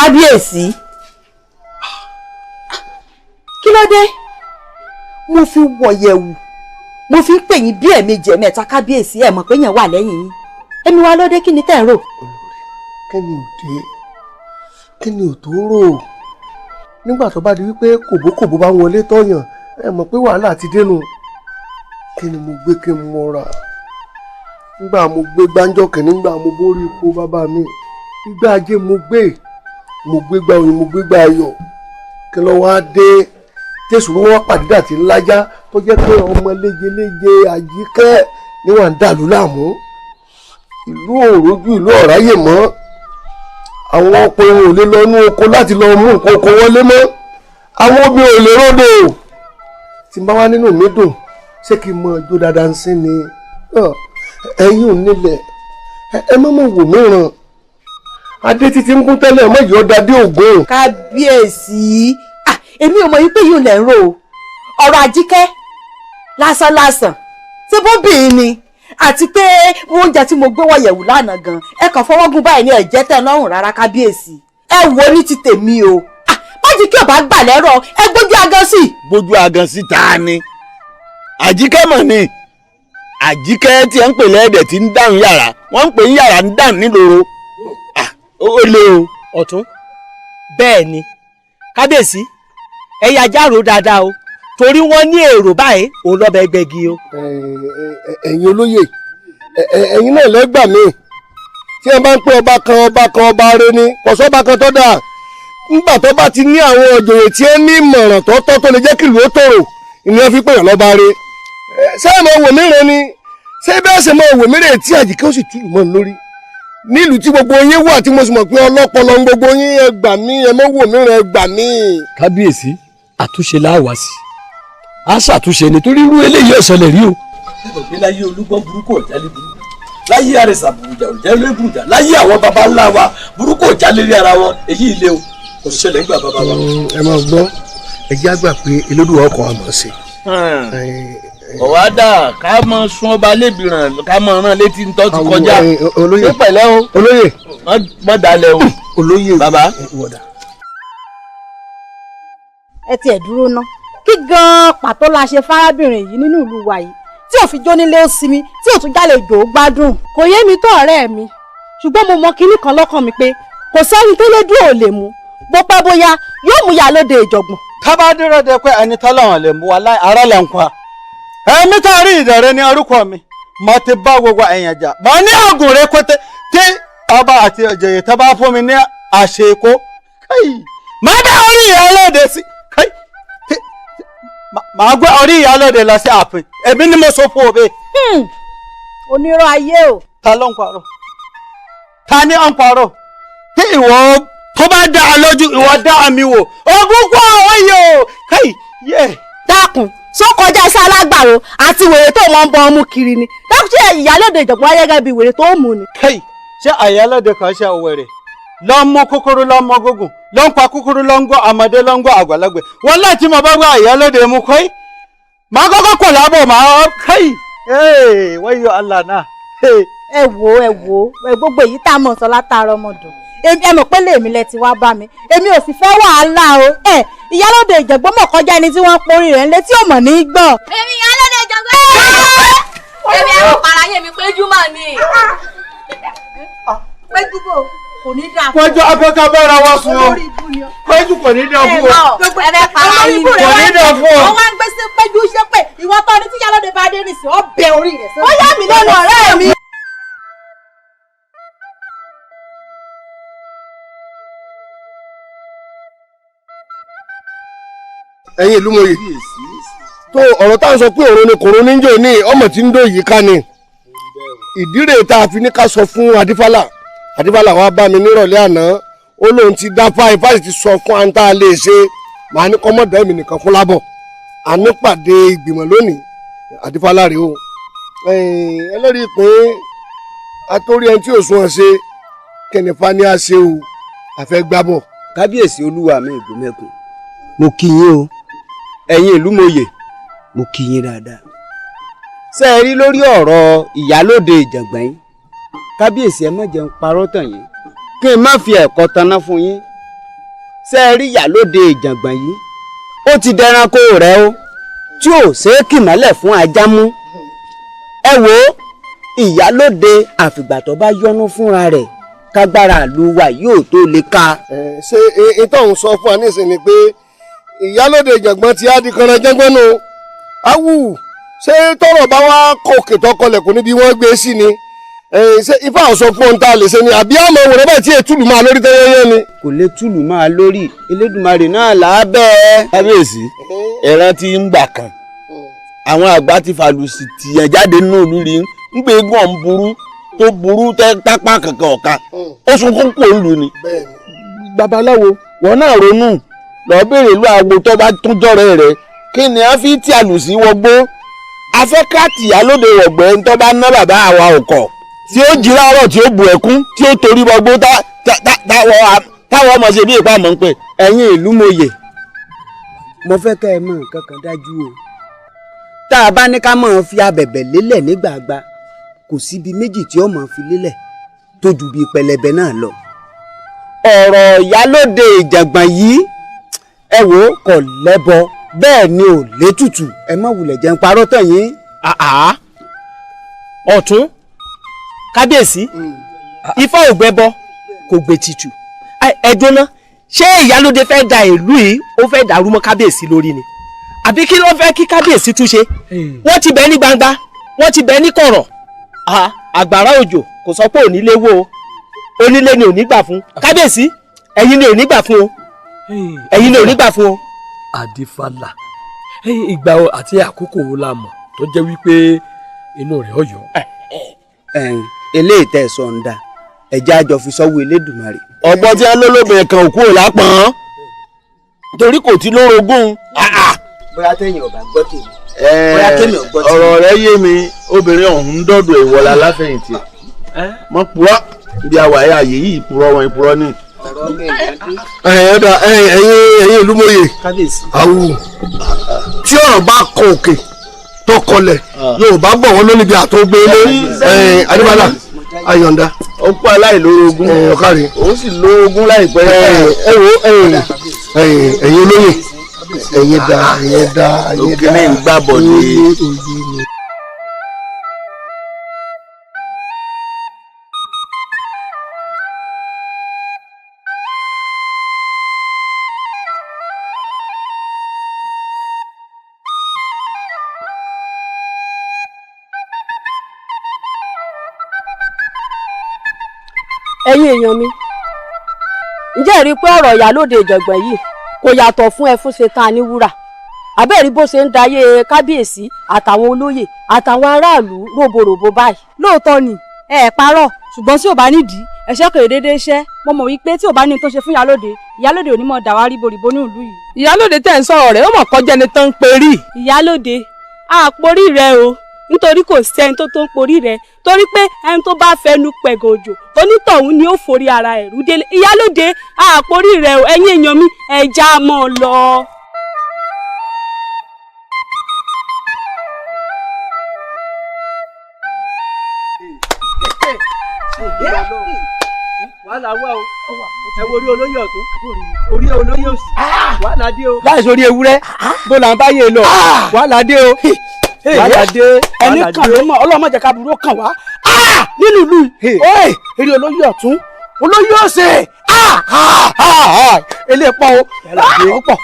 kábíyèsí kí ló dé mo fi wọ̀yẹ̀wù mo fi ń pè yín bí ẹ̀ẹ̀mejì ẹ̀mẹ́ta kábíyèsí ẹ̀ mọ̀ pé yẹn wà lẹ́yìn yín èmi wá lóde kí ni tẹ́ ń rò. kí ni ò tó rò nígbà tó bá di wípé kòbókòbó bá wọlé tọ̀yàn ẹ mọ̀ pé wàhálà ti dénú kí ni mo gbé kí n mọ́ra nígbà mo gbé gbáńjọ́ kẹ́ nígbà mo borí ipò bàbá mi ìgbà ajé mo gbé gbá oyin mo gbé gbá ayọ̀ kí ló wá dé tẹ̀sùn ló wá pàdé àti ńlájá tó jẹ́ pé ọmọ léjeléje Àjíkẹ́ ni wọ́n ń dàlú láàmú ìlú òrojú ìlú ọ̀ráyè mọ́ àwọn ọkùnrin ò lè lọ inú oko láti lọ mú nǹkan oko wọlé mọ́ àwọn obìnrin ò lè ròdò tí n bá wá nínú mi dùn ṣé kí n mọ ọjọ́ dáadáa ń sín ni ẹ̀yin ò nílẹ̀ ẹ má mọ̀ wò mìíràn adé títí ń kún tẹ́lẹ̀ mọ́ ìyọ́ dadé ògùn. kábíyèsí èmi ò mọ̀ yí pé yóò lẹ̀ ń rò ó ọ̀rọ̀ Àjíkẹ́ lásánlásán tí bó bìín ni àti pé oúnjẹ tí mo gbé wọ̀yẹ̀wù lánàá gan ẹ kàn fọwọ́gùn báyìí ní ẹ̀jẹ̀ tẹ̀ lọ́rùn rárá kábíyèsí ẹ wo ní ti tèmi o májì kí ọba gbà lẹ́rọ̀ ẹ gbójú agan sí. gbójú agan sí ta ni Àjíkẹ́ mọ̀ ni Àjíkẹ́ tí ẹ ń pè lẹ́ẹ̀dẹ̀ tí ń dáhùn yàrá wọ́n ń pè ń yàrá ń dáhùn nílòro ó lé o. ọ̀tún bẹ́ẹ̀ ni kábíyèsí ẹ̀yà járó dáadáa o torí wọ́n ní èrò báyìí òun lọ́bẹ̀ gbẹ̀gì o. ẹ̀yin olóyè ẹ̀yin náà lẹ́gbàá mi tí ẹ bá ń pẹ́ ọba rẹ ni kọ̀sọ́ ọba kan tó dáa nígbà tó bá ti ní àwọn òjòyè tí ẹ ní ìmọ̀ràn tó tọ́ tó lè jẹ́ kí ìlú ó tòrò ìní ẹ fi pèyàn lọ́ba rẹ ṣé ẹ mọ̀ wò mí rẹ ni ṣé bẹ́ẹ̀ ṣe mọ̀ wò mí rẹ tí Àjíkẹ́ ó sì túlù mọ́ mi lórí nílùú tí gbogbo yín wà tí mo sì mọ̀ pé ọlọ́pọlọ ń gbogbo yín ẹ gbà mí ẹ mọ̀ wò mí rẹ ẹ gbà mí. kábíyèsí àtúnṣe láwàá sí a ṣàtúnṣe nítorí irú eléyìí ọ̀sẹ̀lẹ̀ rí o. ẹgbẹ́ láyé olúgbọ́n burúkú ọ̀jálẹ̀ burúkú láyé àrẹ̀sà burújà ọ̀jálẹ̀ burújà láyé àwọn baba ńlá wa burúkú ọ̀jálẹ̀ rí ara wọn èyí ilé o kò ṣẹlẹ̀ nígbà baba wa. ẹ máa gbọ́ ẹ jẹ́ àgbà pé Elédùà ọkọ̀ àmọ́ sí. ọ̀wádà ká mọ sun ọba lébìràn ká mọ rán létí ntọ́ ti kọjá olóyè ṣé pẹ̀lẹ́ o olóyè mọ̀ dalẹ̀ o olóyè baba. ẹ tiẹ̀ dúró ná kí gan-an pàtó la ṣe fárábìnrin yìí nínú ìlú wa yìí tí ò fi jó nílé ó sinmi tí ò tún jálejò ó gbádùn. kò yé mi tó ọ̀rẹ́ mi ṣùgbọ́n mo mọ kinní kan lọ́kàn mi pé kò sẹ́ni tó lédú ò lè mú bó pẹ́ bóyá yóò mú Iyalode ìjọ̀gbọ̀n. tábà dúró de pé ẹni tọ́lọ́wọ̀n lè mú wa láì ara lẹ̀ ń pa ẹ̀mí tá a rí ìdẹ̀rẹ́ ní orúkọ mi mo ti bá gbogbo ẹ̀yàn jà mo ní oògùn rẹ kóté tí ọba àti òjòyè tó bá fún mi ní àṣekó má dá orí Iyalode sí màá gbé orí Iyalode lọ sí ààfin èmi ni mo sọ fún òbí. onírọ̀ ayé o. ta ló ń parọ́ ta ni ó ń parọ́ tí ìwọ tó bá dá a lójú ìwọ dá mi wò ogun kó àwọn yìí o. dákun sọ kọjá iṣẹ́ alágbàro àti wèrè tó wọn bọ ọmú kiri ni dákúṣe Ìyálóde Ìjàngbọ̀n wáyé gẹ́gẹ́ bí wèrè tó mú ni. ṣé Ìyálóde kan ṣe òwèrè lọ́mọ kúkúrú lọ́mọ gúngùn ló ń pa kúkúrú lọ́ngọ́ àmọ́dé lọ́ngọ́ àgbàlagbè wọn láti mọ bá gba Ìyálóde mú kọ́ máa kọ́kọ́ kọ̀ lábọ̀ máa kẹ́yì wọ́n yọ Allah náà. ẹ wo gbogbo èyí tá a mọ̀ sọ látàárọ̀ ọmọdún ẹ mọ̀ pé lèmi lẹ ti wá bá mi èmi ò sì fẹ́ wàhálà o Ìyálóde Ìjàngbọ̀n mọ̀ kọjá ẹni tí wọ́n porí rẹ̀ ńlẹ̀ tí ò mọ̀ ní gbọ́. èmi Ìyálóde Ìjàngbọ̀n èmi ẹ̀rọ parayé mi Péjú mà ní. Péjú bò kò ní dáa fún Péjú abẹ́ká bẹ́ra wá sùn o Péjú kò ní dáa fún o kò ní dáa fún ọ. wọ́n wá ń gbé sí Péjú ṣe pé ìwọ tó ní tí Ìyálóde bá dé nìsín ọ bẹ orí rẹ̀ sẹ́yìn. ó yà mí lẹ́nu ọ̀rẹ́ mi. ẹ̀yin ìlú mòye tó ọ̀rọ̀ tá à ń sọ pé òun ni kòrò níjò ní ọmọ tí ń dó yìí ká ni ìdí rèé tá a fi ní ká sọ fún adífálà wa bá mi nírọ̀lẹ́ àná ó lóun ti dá ifá sì ti sọ fún anta lè ṣe màá ní kọ́mọ́dà èmi nìkan fún lábọ̀ a ní pàdé ìgbìmọ̀ lónìí adífálà rèé o ẹlẹ́rìí pé atórí ẹni tí ò sún ọ ṣe kẹ́nìfà ni a ṣe o àfẹ́ gbábọ̀. kábíyèsí olúwa mi ìgbòmẹ́kùn mo kí yín o ẹ̀yin ìlú mòye mo kí yín dáadáa ṣé ẹ rí lórí ọ̀rọ̀ Ìyálóde Ìjàngbọ̀n yín kábíyèsí ẹ má jẹun parọ́ tàn yín kí n má fi ẹ̀kọ́ taná fún yín ṣé ẹ rí Ìyálóde Ìjàngbọ̀n yìí ó ti dẹranko rẹ̀ o tí ò ṣeé kì mọ́lẹ̀ fún ajá mú ẹ wo Ìyálóde àfìgbà tó bá yọnu fúnra rẹ̀ kágbára ìlú wa yóò tó lè ká. ṣé ìtọ́hún sọ fún wa nísìnyí pé Ìyálóde Ìjàngbọ̀n ti á di kanra jẹ́gbọ́n nù awù ṣé tọrọ bá wá kòkè tọkọlẹ̀ kò níbi wọ́n gbé sí ni ṣé ifá ọ̀sọ́ fún ohun tá a lè ṣe ni àbí àmọ́ òwúrọ̀ bẹ́ẹ̀ tí ètùlù máa lórí tẹ́yẹ́yẹ́ ni. kò lè túlù máa lórí Elédùmarè náà lábẹ́. kábíyèsí ẹran tí ń gbà kan àwọn àgbà ti fàlùsì tìyàn jáde nínú ìlú rí ń gbé eégún ọ̀hún burú tó burú tápá kankan ọ̀ka ó sunkún kò ń lù ni. babaláwo wọn náà ronú lọ béèrè ìlú àgbo tó bá tún jọrẹ rẹ kí ni a fi tí àlùsí wọgbó afẹ́kàtì Ìyálóde wọ̀gbẹ́ ń tọ́ bá ná bàbá àwa ọkọ̀ tí ó jí láàárọ̀ tí ó bù ẹkún tí ó torí wọgbó táwọn ọmọ ṣe bí ìpá mọ̀ ń pè. ẹ̀yin ìlú mòye mo fẹ́ kẹ́ ẹ mọ̀ nǹkan kan dájú o tá a bá ní ká máa fi abẹ̀bẹ̀ lélẹ̀ nígbàgbà kò síbi méjì tí ó máa fi lélẹ̀ tó ju bíi pẹlẹbẹ náà lọ. ọ̀rọ̀ Ìyálóde Ìjàngbọ̀n yìí ẹ wò ó kò lẹ́bọ bẹ́ẹ̀ ni ò létùtù ẹ má wulẹ̀ jẹun parọ́ tàn yín. ọ̀tún kábíyèsí ifá ò gbẹ́bọ kò gbé tìtù ẹ̀dùn náà ṣé Ìyálóde fẹ́ da ìlú yìí ó fẹ́ dàrú mọ́ kábíyèsí lórí ni àbí kí ló fẹ́ kí kábíyèsí tún ṣe wọ́n ti bẹ̀ ní gbangba wọ́n ti bẹ̀ ní kọ̀rọ̀ àgbàrá òjò kò sọ pé onílé wó o onílé ni ò ní gbà fún kábíyèsí ẹ̀yin ni ò ní gbà fún o ẹ̀yin ni ò ní gbà fún o. Adífálà ìgbà àti àkókò wo la mọ̀ tó jẹ́ wípé inú rẹ̀ ọ̀yọ́. eléyìí tẹ́ ẹ sọ ń da ẹ̀jẹ̀ àjọ fi sọ́wọ́ Elédùmarè. ọgbọ́n tí a lólóbìnrin kan òkú ò lápọ̀n torí kò tí lórogún. bóyá tẹ̀yìn ọ̀bà gbọ́ tèmi bóyá tẹ̀mí ọ̀gbọ́ tèmi. ọ̀rọ̀ rẹ yé mi obìnrin ọ̀hún ń dọ̀dọ̀ ìwọlá láfẹ̀yìntì mọ́ purọ́ bí a wà ẹ́ àyè yìí purọ́ wọn ìpurọ́ ní. ẹ̀yin ìlú mòye àwù tí ọ̀rọ̀ bá kọ òkè tó kọlẹ̀ Yorùbá bọ̀ wọ́n lónìí bí àtọ́gbé lé Adébálà ayọ̀ǹda. ó kú aláìlórogún ọ̀kárí ó sì lórogún láìpẹ́. ẹ wo ẹ̀yin olóyè ẹ̀yin dá òkè ní ìgbàbọ̀ ní. ẹ̀yin èèyàn mi ǹjẹ́ ẹ rí i pé ọ̀rọ̀ Ìyálóde Ìjàngbọ̀n yìí kò yàtọ̀ fún ẹfún ṣetán ní wúrà àbẹ́ẹ̀rí bó ṣe ń dayé kábíyèsí àtàwọn olóyè àtàwọn aráàlú ròbòròbò báyìí. lóòótọ́ ni ẹ parọ́ ṣùgbọ́n tí ò bá nídìí ẹ̀ṣẹ́ kò déédéé ṣẹ́ mo mọ̀ wípé tí ò bá ní tó ṣe fún ìyálóde ò ní mọ̀ dà wá ríboríbo ní ìlú yìí. ìyálóde tẹ̀ ń sọ̀rọ̀ rẹ̀ ó mọ̀ kọjá ẹni tán ń perí. ìyálóde àporí rẹ o nítorí kò sí ẹni tó ń porí rẹ torí pé ẹni tó bá fẹnu pẹ̀gàn òjò onítọ̀hún ni ó forí ara ẹ̀ rú délé. ìyálóde àporí rẹ o ẹ̀yin èèyàn mi ẹja mọ́ ọ lọ. wàhálà wà o ẹ wo orí olóyè ọ̀tún orí olóyè òsì wàhálà dé o. láì sórí ewúrẹ́ bó là ń bá yé lọ wàhálà dé o wàhálà dé. ẹni kàn ló mọ ọlọ́mọ jẹ́ ká burú kàn wá nínú ìlú eré olóyè ọ̀tún olóyè òsì eléyìí pọ̀ o pọ̀.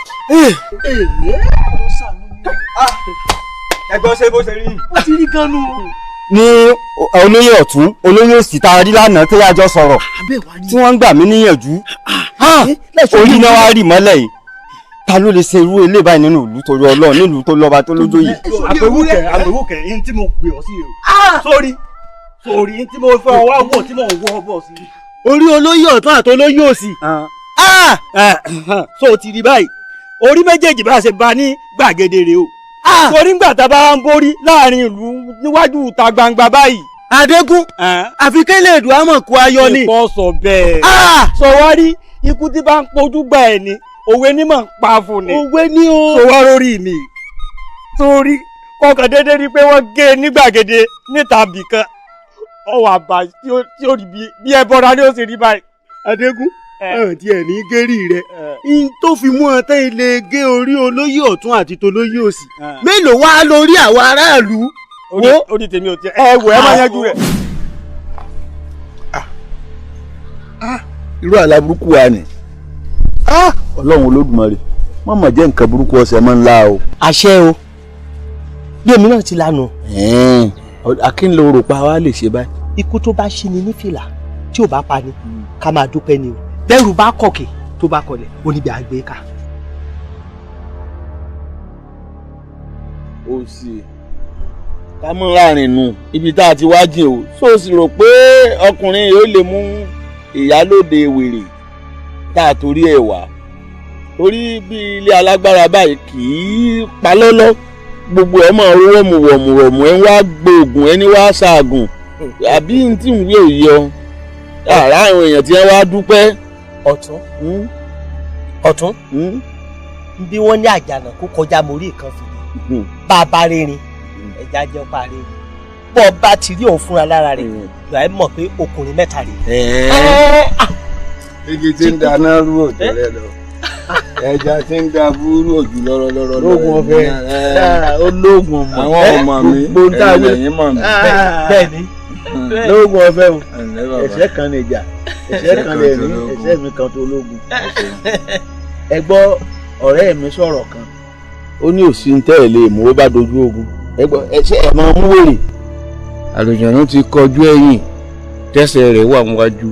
ẹ̀gbọ́n ṣe bó ṣe rí. ó ti rí gan-an ní olóyè ọ̀tún olóyè òsì tá a rí lánàá tó yájọ́ sọ̀rọ̀ tí wọ́n ń gbà mí níyànjú orí náà wá rí mọ́lẹ̀ yìí ta ló lè ṣe irú ilé báyìí nínú ìlú torí Ọlọ́run nílùú tó lọ́ba tó lójóyè. àgbẹ̀wòkẹ́ yín tí mo pè ọ́ sí rè o sórí yín tí mo fẹ́ wá wò tí mo wọ́ bọ̀ sí. orí olóyè ọ̀tún àti olóyè òsì. so ti rí báyìí orí méjèèjì bá ṣe bá ní gbàgede rè o torí ńgbà tá a bá ń borí láàrin ìlú níwájú ìta gbangba báyìí. Adégún àfi kẹ́lẹ́ èdè àmọ̀ kó ayọ̀ ni. ìfọ́ sọ bẹ́ẹ̀. sọ wá rí ikú tí bá ń pojú gbà ẹ̀ ni òwe ní mọ̀ ń pa fún ni. òwe ní o. sọ wá lórí mi torí kọkàn déédéé rí pé wọ́n gé e ní gbàgede níta bìkan ọwọ́ àbá tí ó rí bí ẹbọra ni ó sì rí báyìí. Adégún tí ẹ̀ ní gẹ́rì rẹ̀ in tó fi mú ọ tẹ́ ilé gé orí olóyè ọ̀tún àti tolóyè òsì mélòó wá lórí àwọn aráàlú. ó di tèmi ò tiẹ̀ ẹ wò ẹ má yanjú rẹ̀. irú àlá burúkú wa ni Ọlọ́run Olódùmarè wọ́n mọ̀ jẹ́ nǹkan burúkú ọ̀sẹ̀ máa ń la o. àṣẹ o bí èmi náà ti lanu. akínlò rò pa wá lè ṣe báyìí. ikú tó bá ṣí ni ní fìlà tí ò bá pa ni ká máa dúpẹ́ ni o bẹ́rù bá kọ̀kẹ́ tó bá kọlẹ̀ oníbi àgbẹ̀ ká. ó sì ká mọ́ láàrin nù ibi tá a ti wá jìn o so sì rò pé ọkùnrin yìí ó lè mú ìyálóde wèrè tá a torí ẹ̀ wá torí bí ilé alágbára báyìí kì í pa lọ́lọ́ gbogbo ẹ̀ máa rówó wọ̀mùwọ̀mù ẹ̀ ń wá gbóògùn ẹ̀ ní wá ṣaagùn àbí n tí ń wí òye ọ àrà àwọn èèyàn tí wọ́n wá dúpẹ́. ọ̀tún bí wọ́n ní àjànà kó kọjá mórí nǹkan fìdí bá a bá rírin ẹja jẹ́ ọ̀pá rẹ̀ bọ́ ọ bá ti rí òun fúnra lára rẹ̀ yóò ẹ mọ̀ pé ọkùnrin mẹ́ta rè. igi tí ń dáná rú òjò rẹ lọ ẹja tí ń da búrú òjò lọ́rọ́lọ́rọ́ lóògùn ọ̀fẹ́ olóògùn ọmọ àwọn ọmọ mi ẹ̀yìn mọ̀ mi. bẹ́ẹ̀ ni lóògùn ọ̀fẹ́ o ẹ̀ṣẹ̀ kan lè jà ẹ̀ṣẹ̀ kan lè rí ẹ̀ṣẹ̀ mi kan tó lóògùn. ẹ gbọ́ ọ̀rẹ́ mi sọ̀rọ̀ kan. ó ní òsì ń tẹ́ ẹ̀ lè mú ó bá dojú ogun ẹ gbọ́ ẹ̀ṣẹ̀ ẹ̀ máa mú wèrè. àlùjọ̀nù ti kọjú ẹ̀yìn tẹ́sẹ̀ rẹ̀ wà níwájú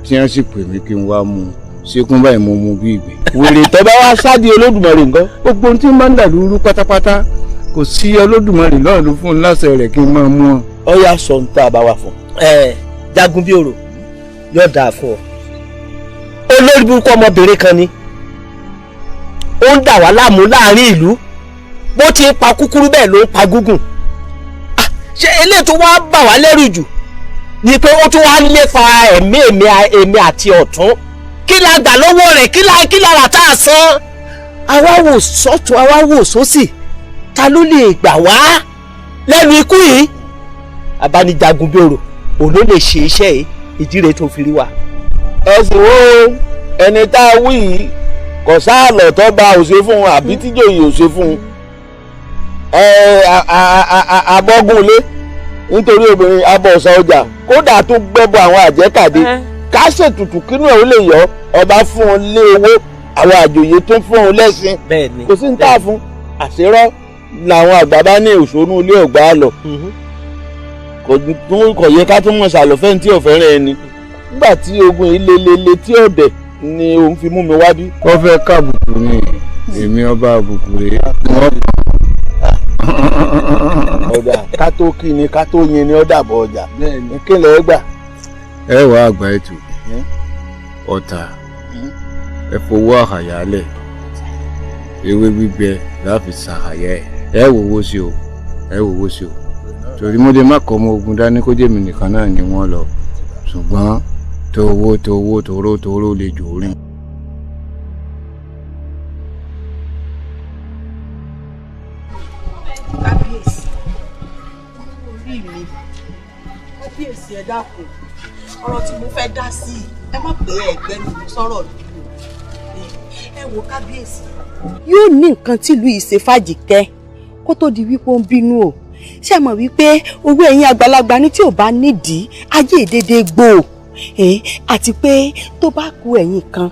tí wọ́n sì pè mí kí n wá mú un síkún báyìí mo mú bí ìgbẹ́. wèrè tó bá wá sáàdì Olódùmarè nǹkan. gbogbo ohun tí ń bá ń dàlúrú pátápátá kò sí Olódùmarè náà ló fún un láṣẹ rẹ̀ kí n máa mú ọ. ọ yà sọ ń tá a bá wà fún. jagun bí òrò yóò dáa fún ọ. olórí burúkú ọmọbìnrin kan ni ó ń dà wá láàmú láàrin ìlú bó ti ń pa kúkúrú bẹ́ẹ̀ ló ń pa gúngùn. ṣé eléyìí tó wá bà wá lẹ́rù jù ni pé ó tún wá lépa ẹ̀mí èmi àti ọ̀tún kí la gbà lọ́wọ́ rẹ̀ kí la rà tá a san. àwa wò sọ́tún àwa wò sósì ta ló lè gbà wá lẹ́nu ikú yìí. abánijagun bí òrò òun ló lè ṣe iṣẹ́ yìí ìdí rẹ̀ tó fi rí wa. ẹ sì wo ẹni tá a wí yìí kò sáàlọ̀ tó bá òṣè fún un àbí tíjòyè òṣè fún un. abọ́gúnlé nítorí obìnrin abọ̀ọ̀sán ọjà kódà tó gbẹ́bọ̀ àwọn àjẹkàdé ká ṣètùtù kínú ẹ̀ ó lè yọ ọba fún un lé owó àwọn àjòyè tó fún un lẹ́sìn kò sí ń tà fún àṣírọ́ làwọn àgbà bá ní òṣònú ilé ọ̀gbà lọ kò yẹ ká tún mọ̀ ṣàlọ́fẹ́ tí ọ̀fẹ́ rẹ̀ ni nígbà tí ogun yìí lelele tí ọ̀dẹ̀ ni òun fi mú mi wá bí. wọ́n fẹ́ kábùkù ni èmi ọba àbùkù rèé wọ́n. ọ̀dà ká tó kí ni ká tó yin ni ó dàbọ̀ ọjà ìkílẹ̀ ẹ gbà. ẹ wá àgbà ètò. ọ̀tà ẹ fowó àhàyálẹ̀ ewé gbígbẹ láfi ṣàhàyà ẹ wòwó sí o ẹ wòwó sí o torí mo lè má kọ́ ọmọ ogun dání kó jẹ́mi nìkan náà ni wọ́n lọ ṣùgbọ́n towó toró lè jò rìn. kábíyèsí orí mi kábíyèsí ẹ dákun ọ̀rọ̀ tí mo fẹ́ dá sí i ẹ má pè é ẹgbẹ́ mi sọ̀rọ̀ lùlù ẹ wo kábíyèsí. yóò ní nǹkan tìlú yìí ṣe fàjìkẹ́ kó tó di wípé ó ń bínú o ṣé mọ̀ wípé owó ẹ̀yin àgbàlagbà ní tí ò bá nídìí ayé ìdédé gbò àti pé tó bá ku ẹ̀yin kan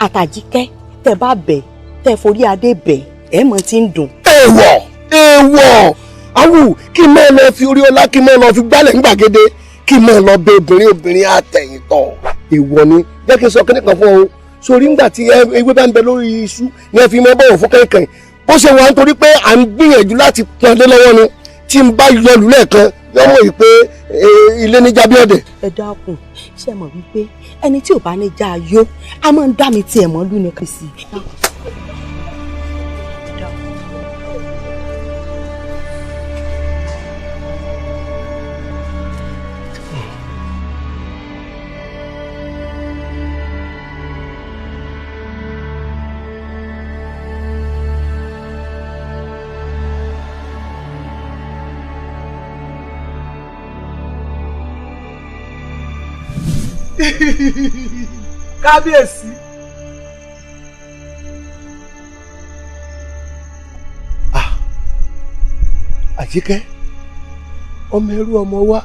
àtàjíkẹ́ tẹ́ bá bẹ̀ tẹ́ forí adé bẹ̀ ẹ̀ mọ̀ tí ń dùn. èèwọ̀ awù kí n máa lọ fi orí ọlá kí n máa lọ fi gbálẹ̀ ńgbàgede kí n máa lọ bẹ obìnrin àtẹ̀yìntọ̀ èèwọ̀ ni jẹ́ kí n sọ kíní kan fún ọ sórí ńgbà tí ewé bá ń bẹ lórí iṣu ni ẹ fi máa bọ̀wọ̀ fún kẹ̀kẹ́ bó ṣe wà nítorí pé à ń gbìyànjú láti pọn dé lọ́wọ́ ni tí n bá yọlù lẹ́ẹ̀kan yọmọ yìí pé ilé ní jábí ọ̀dẹ̀. ẹ dákun ṣé mọ̀ wípé ẹni tí ò bá ní já yó a máa ń dá mi tiẹ̀ mọ́ lú ní kìsì. kábíyèsí. àjíkẹ́ ọmọ ẹrú ọmọ wa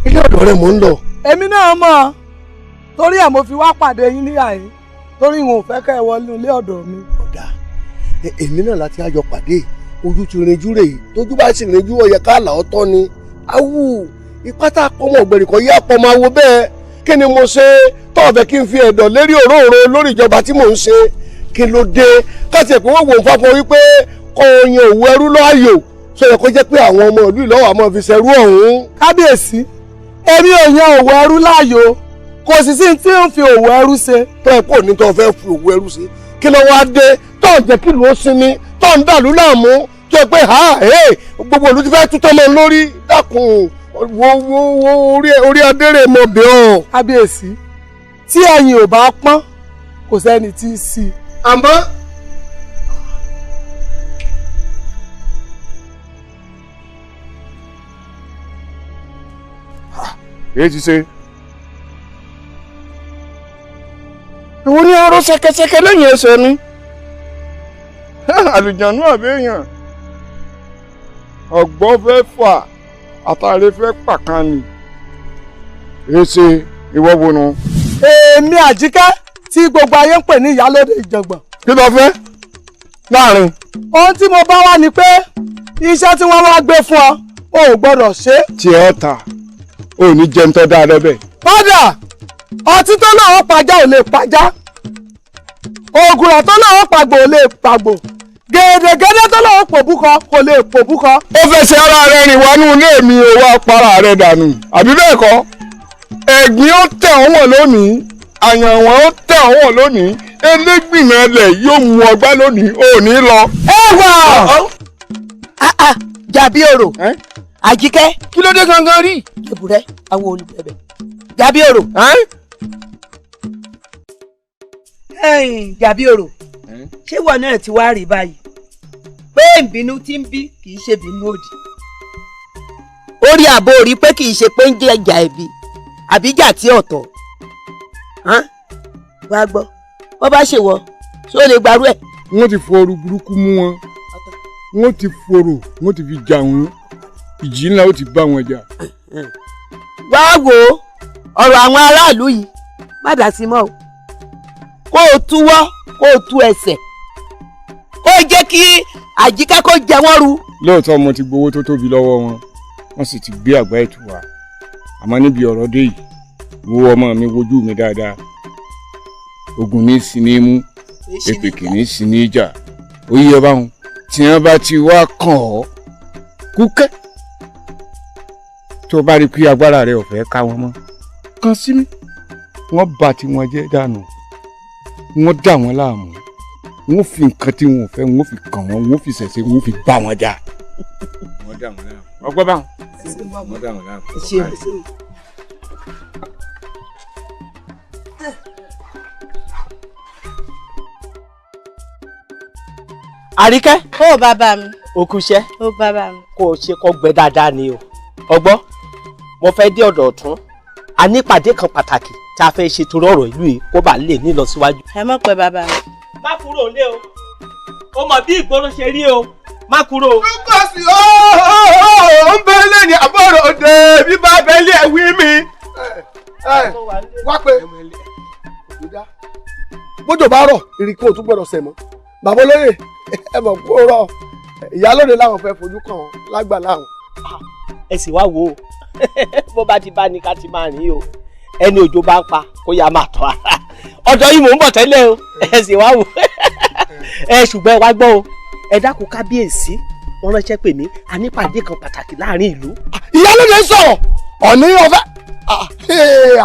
ilé ọ̀dọ̀ rẹ̀ mò ń lọ. èmi náà mọ̀ torí ẹ̀ mo fi wá pàdé yín níyà yín torí wọn ò fẹ́ kẹ́ ẹ wọlé ilé ọ̀dọ̀ mi. ọ̀dà èmi náà láti àjọ pàdé ojú ti rinjú rèé tójú bá sì rinjú ọ̀yẹ́ káàlà ọ̀tọ̀ ni awù ipá tá a pọ̀ mọ́ ọ̀gbẹ̀rì kan yí àpọ̀ máa wo bẹ́ẹ̀ kí ni mo ṣe tọ́ọ̀fẹ́ kí n fi ẹ̀dọ̀ lérí òróòro lórí ìjọba tí mò ń ṣe kí ló dé káti ẹ̀pẹ́ wọ́n wò ń fapọ̀ wípé kọ́ oyin òwú ẹrú lọ́àyò sọ yẹ kó jẹ́ pé àwọn ọmọ ìlú ìlọ́wọ́ àmọ́ fi ṣẹrú ọ̀hún. kábíyèsí èmi ò yan òwú ẹrú láàyò kò sì sí tí ń fi òwú ẹrú ṣe. tó ẹ pò ní tó fẹ́ fi òwú ẹrú ṣe kí ló wá dé tó ń jẹ́ kí ló sinmi tó ń dàlú láàmú tó ẹ pé gbogbo ìlú ti fẹ́ tútọ́ mọ́ lórí dákun wo orí adéré mo bẹ̀ ọ́. kábíyèsí tí ẹ̀yin ò bá pọ́n kò sẹ́ni tí í sí. àmọ́ èyí ti ṣe. ìwọ ni ọ̀rọ̀ ṣẹ̀kẹ̀ṣẹ̀kẹ̀ lẹ́yìn ẹsẹ̀ ni àlùjànnú àbẹ́yàn ọ̀gbọ́n fẹ́ fà àtàrí fẹ́ pàkánì èsè ìwọ wo nu. èmi àjíkẹ́ tí gbogbo ayé ń pè ní ìyálóde ìjàngbọ̀n. kí ló fẹ́ láàrin. ohun tí mo bá wá ni pé iṣẹ́ tí wọ́n wá gbé fún ọ ò gbọ́dọ̀ ṣe. tí ẹ ta ò ní jẹun tó dáa lọ́bẹ̀. padà ọtí tó náà pàjá ò lè pàjá ògùrọ̀ tó náà pàgbò ò lè pàgbò gèdègèdè tó náà pòbúkọ kò lè pòbúkọ. ó fẹsẹ̀ ara rẹ̀ rìn wánú ilé mi ò wá para rẹ̀ dànù àbí bẹ́ẹ̀ kọ́ ẹ̀gbin ó tẹ̀ wọ́n lónìí àyànwọ́n ó tẹ̀ wọ́n lónìí elégbìnà ẹlẹ̀ yóò mú ọgbà lónìí ò ní lọ. ẹ wà jàbí òrò àjíkẹ́. kí ló dé gangan rí. èbúrẹ́ àwọn olùbẹ̀bẹ̀ jàbí òrò. jàbí òrò ṣé wọn náà ti wá rí báyìí pé ìbínú tí ń bí kì í ṣe bínú òdì. ó rí àbò rí pé kì í ṣe pé ń jẹ́ ìjà ẹ̀bi àbíjà tí ọ̀tọ̀ wá gbọ́ wọ́n bá ṣèwọ ṣé ó lè gbarú ẹ̀. wọ́n ti fọrú burúkú mú wọn wọ́n ti forò wọ́n ti fi jà wọ́n ìjì ńlá ó ti bá wọn jà. wá wo ọ̀rọ̀ àwọn aráàlú yìí má dá sí mọ́ o kó o túwọ́ kó o tú ẹsẹ̀ kó o jẹ́ kí àjíká kó jẹ wọ́n ru. lóòótọ́ mo ti gbowó tó tóbi lọ́wọ́ wọn wọ́n sì ti gbé àgbá ètò wa àmọ́ níbi ọ̀rọ̀ dé yìí wo ọmọ mi wojú mi dáadáa ogun ní sí ní mú èpè kì ní sí ní ìjà ó yẹ báwọn tí wọ́n bá ti wá kàn ọ́ kúkẹ́ tó bá rí pé agbára rẹ ò fẹ́ ká wọn mọ́ kàn sí mi wọ́n bà tí wọ́n jẹ́ dànù wọ́n dà wọ́n láàmú wọ́n fi nǹkan tí wọ́n fẹ́ wọ́n fi kàn wọ́n wọ́n fi ṣẹ̀ṣẹ̀ wọ́n fi bá wọn jà wọ́n dà wọ́n láàmú ọgbọ́n báwọn wọ́n dà wọ́n láàmú. Àríkẹ́. Ó bàbá mi. Òkúṣẹ́. Ó bàbá mi. Kò ṣe kó gbẹ dáadáa ni o. Ọgbọ́n mo fẹ́ dé ọ̀dọ̀ ọ̀tún. A ní ìpàdé kan pàtàkì tí a fẹ́ ṣe torí ọ̀rọ̀ ìlú yìí kó bá lè ní lọ síwájú. Ẹ mọ̀ pé bàbá mi. Má kúrò lé o. O mọ̀ bí ìgboro ṣe rí o. Má kúrò. Lúkọ̀ sí ó ń bẹ lẹ́ni àbọ̀rọ̀ òde bí bá bẹ lé ẹ̀wí mi. Wá pé bójò bá rọ̀ ìrìkò tún gbọ́dọ̀ sẹ̀ mọ́ bàbá olóyè ẹ mọ̀ kó rọ̀ Ìyálóde láwọn fẹ́ fojú kàn wọ́n lágbà láwọn. Ẹ sì wá wò ó bó bá ti bá ní ká ti máa rìn o ẹni òjò bá ń pa kó yá máa tọ́ ara ọ̀dọ̀ yìí mò ń bọ̀ tẹ́lẹ̀ o ẹ sì wá wò ẹ ṣùgbọ́n ẹ wá gbọ́ o ẹ dákun kábíyèsí wọ́n ránṣẹ́ pè mí a ní pàdé kan pàtàkì láàrin ìlú. Ìyálóde sọ̀rọ̀ ọ̀ní ọ̀fẹ́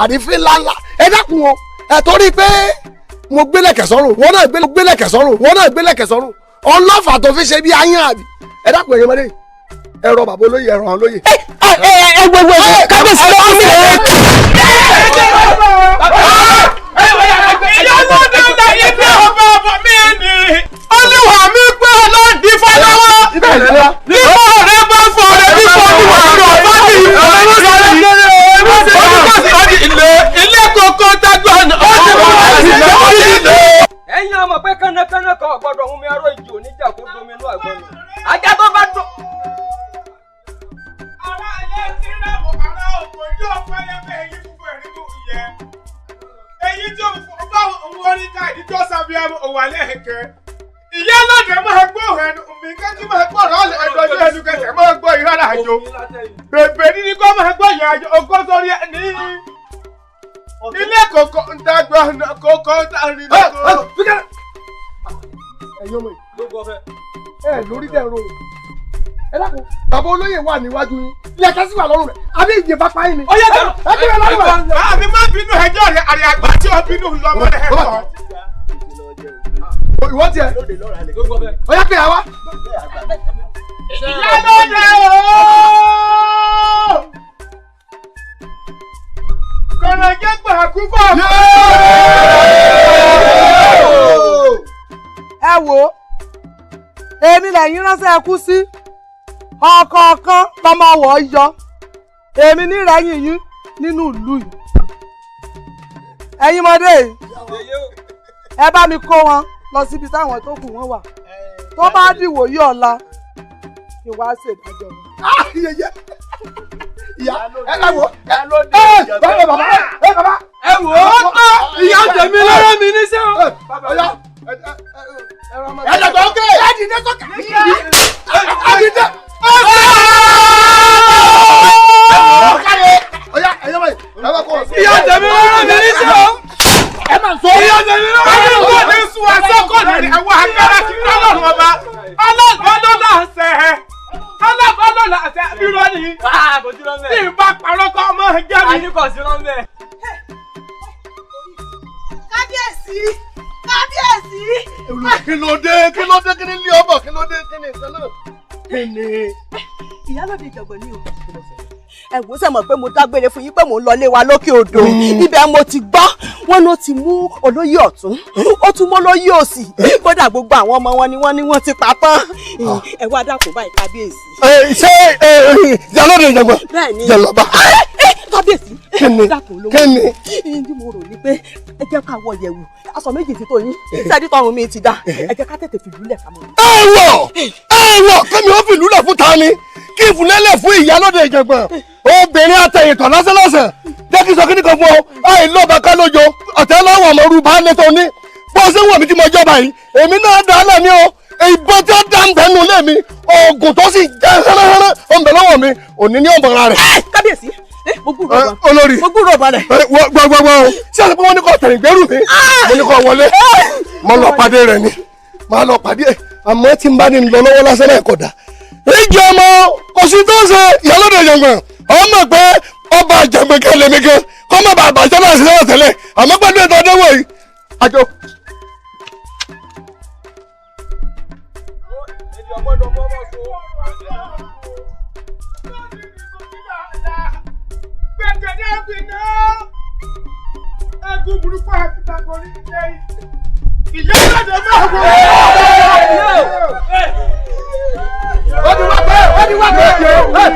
àrífín ńláńlá ẹ dákun o ẹ torí pé mo gbélẹ̀kẹ̀ sọ́rùn wọ́n náà gbélẹ̀kẹ̀ sọ́rùn wọ́n náà gbélẹ̀kẹ̀ sọ́rùn ọlọ́fà tó fi ṣe bí ayán àbí ẹ dákun ẹ̀yẹ mọ́lẹ́ ẹ̀rọ bàbá olóyè ẹ̀rọ àwọn olóyè. ẹ gbogbo ẹ kábíyèsí ló ń bẹ. Ìyálóde láyé bí ọba ọba mi ni olúwa mi pé ọlọ́ọ̀dì fọlọ́wọ́ nígbà rẹ bá fọ rẹ nígbà olúwa rẹ ọba mi ilé kókó dágbà ọ̀nà ọ̀sẹ̀ mọ́ ilé. Ẹ̀yin ọmọ pé kánnakánná kan ọ̀gbọ́dọ̀ mú mi aró ìjì oníjà kó domi inú àgbọn mi. Ajá tó bá dùn. Ará ilé tí rẹ̀mọ̀ ará òkò yóò fẹ́lẹ́ fẹ́ èyí púpọ̀ ẹ̀rí mú yẹ. Èyí tí ó bá òun orí ká ìdí tó sábẹ́ òwà lẹ́ẹ̀kẹ́. Ìyálóde máa gbọ́ ẹnu mi kẹ́kí máa gbọ́ ọ̀rọ̀ ẹ̀dọ́jọ́ ẹnu kẹsẹ̀ máa gbọ́ ìrọ̀lá àjò. Bèbè ní kó máa gbọ́ ìyá àjò ogó sórí ẹ̀ ní. Ilé kòkó ń dágbà ọ̀nà kòkó ń dárí lóko. ẹ̀yin ọmọ yìí ẹ lórí dẹ̀rọ ẹ dákun bàbá olóyè wà níwájú yín ilẹ̀kẹ̀ sì wà lọ́rùn rẹ̀ àbí ìjì bá pa yín ni. Ọyẹ tẹ ẹ kí ẹ lọ́rùn rẹ̀. Àbí má bínú ẹjọ́ rẹ̀ àrẹ àgbà tí ó bínú lọ́mọ rẹ̀ kọ́. Ìwọ tiẹ̀ ọyẹ pé àwa. Ìyálóde ooo. Kọ̀nà jẹ́ gbàkú bọ̀. Ẹ wò ó èmi lẹ́yìn ránṣẹ́ ẹkú sí ọ̀kọ̀ọ̀kan lọ́mọ wọ̀ yọ èmi nírẹ̀yìn yín nínú ìlú yìí ẹ̀yin ọmọdé ẹ bá mi kó wọn lọ síbi táwọn tó kù wọn wà tó bá dìwò yí ọ̀la kí wàá ṣèdájọ́ ìyá ẹ wò bàbá ẹ wò ó ìyá tèmi lọ́rọ́ mi níṣẹ́ o. ẹ lọ́dọ̀ ókè ẹ dìde sókè ẹ dìde. Ìyá tèmi lọ́rọ́ mi níṣẹ́ o. Ẹ máa sọ. Ìyá tèmi lọ́rọ́ mi níṣẹ́ o. Ọdún ní sùn àsọ́kọ̀ ní ẹ̀wọ̀n agbára kí lọ́lọ́run ọba. Alágbọ́dọ̀ náà sẹ̀ alágbọ́dọ̀ náà sẹ̀ irọ́ ni. Tí ìbá parọ́ kọ́ ọmọ ẹ̀jẹ̀ mi. Àyíkọ̀ sí lọ́mọ ẹ̀. Kábíyèsí kábíyèsí. Kí ló dé kí ni ilé ọmọ kí ló dé kí ni ìṣẹ́ náà kí ni. Ìyálóde ìjọ̀gbọ̀n ni o. Ẹ wò ṣe mọ̀ pé mo dágbére fún yín pé mò ń lọ lé wa lókè odò ibẹ̀ mo ti gbọ́ wọn ló ti mú olóyè ọ̀tún ó tún mú olóyè òsì kódà gbogbo àwọn ọmọ wọn ni wọ́n ti pa tán ẹ wá dákun báyìí kábíyèsí. Ṣé Ìyálóde ìjọ̀gbọ̀n jẹlọba kábíyèsí kíni ní mo rò ní pé ẹ jẹ́ ká wọ yẹ̀wù aṣọ méjì ti tó yín sẹ́ẹ̀dí tọrùn mi ti dá ẹ jẹ́ ká tètè fìlú lẹ̀ ká mọ̀. ẹ wọ kẹ́mi ó fìlú lẹ̀ fún ta ni kí ìfúnlẹ́lẹ̀ fún Ìyálóde ìjọ̀gbọ̀n obìnrin àtẹ̀yìntàn lásánlásán jẹ́ kí n sọ kí ni kan fún ọ àìlọ́ba ká lójo ọ̀tẹ́ lọ́wọ́ ọmọ orúbá ní tó ní bó ṣe ń wọ̀ mí tí mo jọba yìí èmi náà dá lẹ̀ ní o ìbọn tí ó dá ń tẹnu lé mi oògùn tó sì jẹ́ hẹ́rẹ́hẹ́rẹ́ ọ̀nbẹ lọ́wọ́ mi òní ní ọ̀bọ̀nra rẹ̀. kábíyèsí olórí gbogbo balẹ̀. gbogbo o ṣé àti pé wọ́n ní kó tẹ̀yìn gbẹ́rù mi mo ní kó wọlé mo lọ pàdé rẹ̀ ni máa lọ pàdé ẹ̀ àmọ́ tí n bá ní lọ lọ́wọ́ lásán náà kódà ìjọ ọmọ kò sí tó ń ṣe Ìyálóde ìjọ̀gbọ̀n ọmọ pé ọba àjàgbẹ̀kẹ́ lèmi gan kọ́ má bàa bàjẹ́ náà sí lọ́wọ́ tẹ́lẹ̀ àmọ́ gbọ́dọ̀ ètò ọdẹ́wọ̀ yìí àjọ. Ẹgún burúkú àti takọrí nílé ìyá ìlànà máa wọ.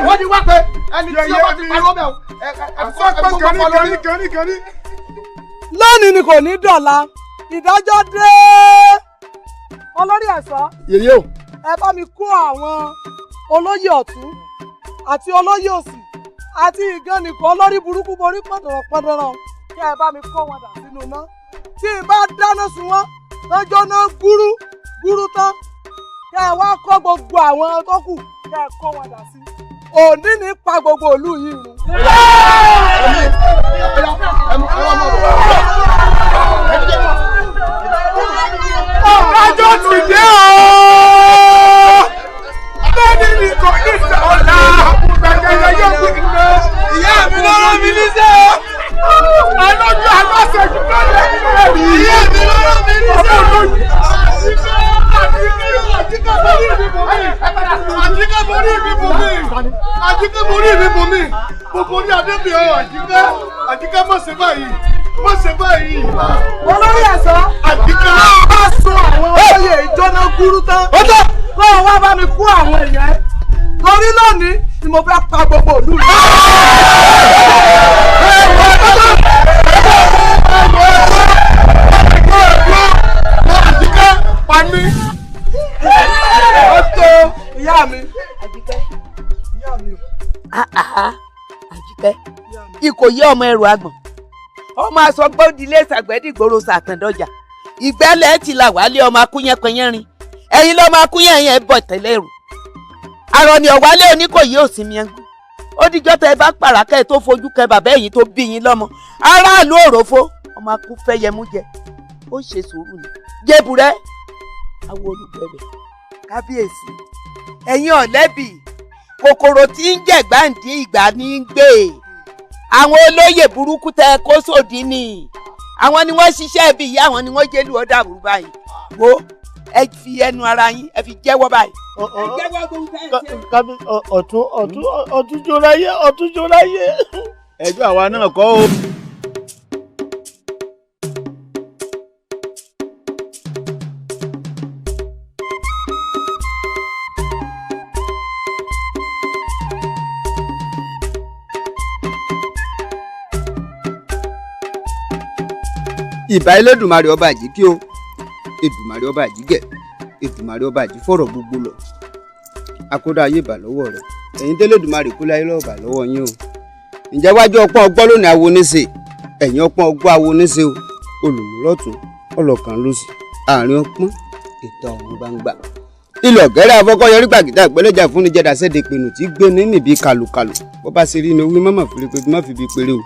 Wọ́n ti wá pé ẹni tí ó bá ti pariwo bẹ́ẹ̀ lónìí ni kò ní dọ̀la ìdájọ́ dé olórí ẹ̀ṣọ́. Yèyé o. Ẹ bá mi kó àwọn olóyè ọ̀tún àti olóyè òsì àti ìgànnìkọ́ olórí burúkú borí pọ̀dọ̀rọ̀ kí ẹ bá mi kó wọn dà sínú iná tí ì bá dáná sun wọn lọ́jọ́ náà gúrú tán kí ẹ wá kó gbogbo àwọn tó kù kí ẹ kó wọn dà sí òní ní pa gbogbo ìlú yìí run. Ọjọ́ ti dé o. Lónìí ni kò ní sọ̀la. Gbàgede yóò fi iná. Ìyá mi lọ́rọ̀ mi níṣẹ́ o. Àlọ́jọ́ àlọ́sẹ̀jú lọ́dẹ̀ nílẹ̀ rí. Ìyá mi lọ́rọ̀ mi níṣẹ́ o. Àjíkẹ́ borí mi bò mí. Àjíkẹ́ borí mi bò mí. Àjíkẹ́ borí mi bò mí. Gbogbo ní Adébíyẹ Àjíkẹ́ má ṣe báyìí. Má ṣe báyìí. Olórí ẹ̀ṣọ́. Àjíkẹ́. Bá sọ àwọn olóyè ìjọ́nà gúrú tán. Kó o wá bá mi kó àwọn èèyàn ẹ̀. Torí lónìí ni mo fẹ́ pa gbogbo ìlú rẹ̀. Àjíkẹ́ pa mí. Ó tó ìyá mi. Àjíkẹ́. Ìyá mi. Àjíkẹ́. Ikò yé ọmọ ẹrù àgbọ̀n. Ọmọ asọgbó dilé ṣàgbẹ́dìgbòrò ṣàtàndọ́jà. Ìgbẹ́lẹ̀ ti là wálé ọmọ akúnyẹ́pẹ́yẹ́rin. Ẹ̀yin lọ́mọ akúnyẹ́ yẹn bọ̀ tẹ́lẹ̀ rù. Àrọ̀ ni ọ̀wálé oníkòyí ò sí mi ẹ̀ngún. Ó dijọ́ tẹ bá pàràkẹ́ tó fojú kẹ bàbá ẹ̀yìn tó bí yín lọ́mọ. Aráàlú òròfó ọmọ akú fẹ́ yẹmú jẹ. Ó ṣe sùúrù ni. Jébùrẹ́ àwọn olùgbẹ̀bẹ̀ kábíyèsí. Ẹ̀yin ọ̀lẹ́bì kòkòrò tí ń jẹ̀gbáǹdì ìgbà ní ń gbé. Àwọn olóyè burúkú tẹ kó sòdí ni. Àwọn ni wọ́n ṣiṣẹ́ bí ìyá àwọn ni wọ́n jẹ́lu ọ̀dà burú báyìí. Wo ẹ fi ẹnu ara yín ẹ fi jẹ́wọ́ báyìí. ọ̀tún jóláyé. ẹjọ́ àwa náà kọ́ o. ìbà Elédùmarè ọba àjíkí o Èdùmarè ọba àjígẹ̀ Èdùmarè ọba àjífọ̀rọ̀ gbogbo lọ akódà ayé bà lọ́wọ́ rẹ̀ ẹ̀yin tẹ́lẹ̀dùmarè kó láyé lọ́wọ́ bà lọ́wọ́ yín o ǹjẹ́ wájú ọpọ́n ọgbọ́n lónìí awo níṣe ẹ̀yìn ọpọ́n ọgbọ́n awo níṣe o olùmúlọ́tún ọlọ́kan lósì àárín ọpọ́n ìta ọ̀run gbangba ilẹ̀ ọ̀gẹ́rẹ́ afọ́kọ́ yọrí gbàgídà ìpẹ́lẹ́jà fún ni jẹ́dá sẹ́dẹ̀ pinnu tí gbé ní níbi kàlùkàlù bó bá ṣe rí ni wí mọ́mọ́ fi pé má fi bí péré o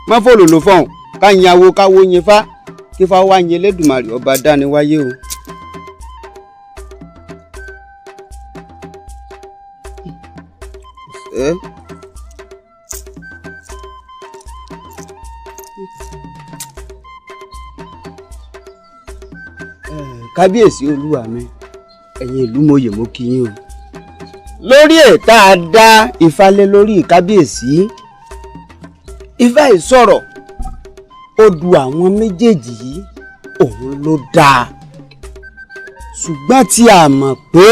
má fòlò ló fọ̀hún ká yin awo káwo yin fá kí fá wá yin Elédùmarè ọba dáni wáyé o. kábíyèsí olúwa mi ẹ̀yin ìlú mòye mo kí yín o lórí ètà dá ifá lé lórí kábíyèsí ifá ìsọ̀rọ̀ ó du àwọn méjèèjì yìí òun ló dáa ṣùgbọ́n tí a mọ̀ pé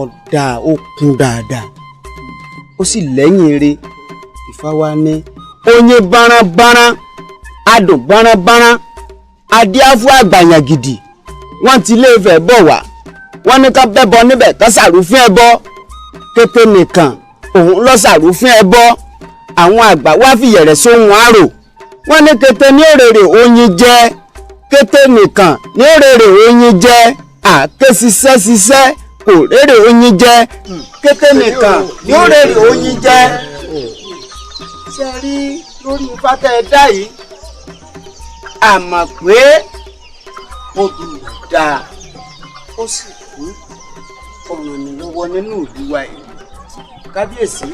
ọ̀dà ó kún dáadáa ó sì lẹ́yìn eré ifá wa ní oyin báránbárán adùn báránbárán adíáfú àgbàyàn gidi wọ́n ti lé Ifẹ̀ bọ̀ wá wọ́n ní ká bẹ́bọ níbẹ̀ ká ṣàrúfín ẹbọ kété nìkan òun lọ ṣàrúfín ẹbọ àwọn àgbà wá fìyẹ̀rẹ̀ sóhun àrò wọ́n ní kété ní òrèrè oyin jẹ kété nìkan ní òrèrè oyin jẹ àké ṣiṣẹ́ kò rèrè oyin jẹ kété nìkan ní òrèrè oyin jẹ. ṣe rí lórí ifá tẹ́ ẹ dá yìí àmọ́ pé odù dáa ó sì kú ọ̀ràn nìlọ́wọ́ nínú ìlú wa yìí kábíyèsí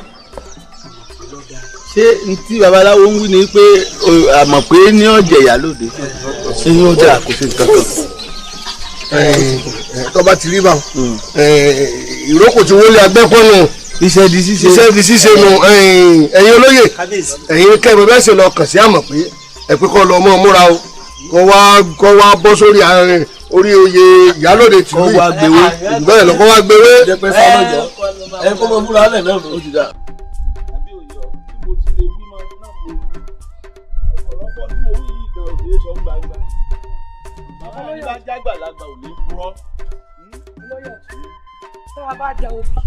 ṣé tí babaláwo ń wí ni pé àmọ̀ pé ní ọ̀jẹ̀ Ìyálóde ẹ̀yin ọjà kò sí nǹkan kan tó bá ti rí bá ìrókò tí wọ́n lé agbẹ́pọ̀ nù iṣẹ́ di ṣíṣe nù ẹ̀yin olóyè ẹ̀yin kẹ́mi bẹ́ẹ̀ ṣe lọ kàn sí àmọ̀ pé ẹ̀pẹ́ kọ́ lọ mọ́ múra o kọ́ wá bọ́ sórí orí oyè Ìyálóde tìlú yìí bẹ́ẹ̀ lọ kọ́ wá gbéwé. ẹ kó mọ múra lẹ̀ náà ó ti dà. jágbàlagbà ò ní purọ́. olóyè ọ̀tún tá a bá da obì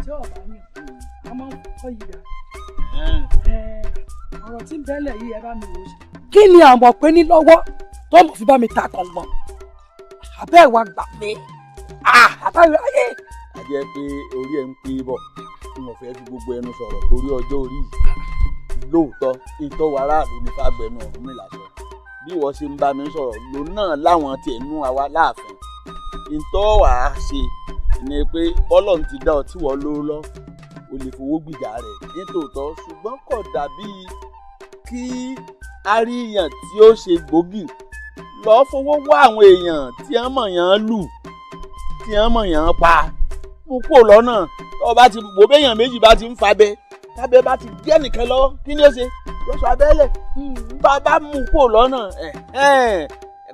tí ọ̀bá yàn a máa ń kọ́ yìí dá. ọ̀rọ̀ tí ń bẹ́lẹ̀ yìí ẹ bá mi wò ó ṣe. kí ni àmọ̀ pé ní lọ́wọ́ tó mọ̀ fi bá mi ta kàngbọ̀n abẹ́ ìwà gbà mí àbáyọ ayé. a jẹ́ pé orí ẹ̀ ń pé bọ̀ tí mo fẹ́ fi gbogbo ẹnu sọ̀rọ̀ torí ọjọ́ orí yìí lóòótọ́ ìtọ́wò aráàlú ní fàgbẹ́nu ọ̀run mi làṣọ bí wọ́n ṣe ń bá mi sọ̀rọ̀ lòun náà láwọn tiẹ̀ nú àwa láàfin ìtọ́wà ṣe ni pé bọ́lọ̀ ti dá ọtí wọ́n ló lọ o lè fowó gbìjà rẹ̀ nítòótọ́ ṣùgbọ́n kò dàbí kí aríyàn tí ó ṣe gbòógì lọ́ọ́ fowó wá àwọn èèyàn tí wọ́n mọ̀ yàn án lù tí wọ́n mọ̀ yàn án pa mú kó lọ́nà tó bá ti wò béèyàn méjì bá ti ń fabẹ́ tábẹ́ bá ti gé nìkan lọ́wọ́ kí ni ó ṣe lọ́sọ̀ abẹ́lẹ̀ bá bá mú kó lọ́nà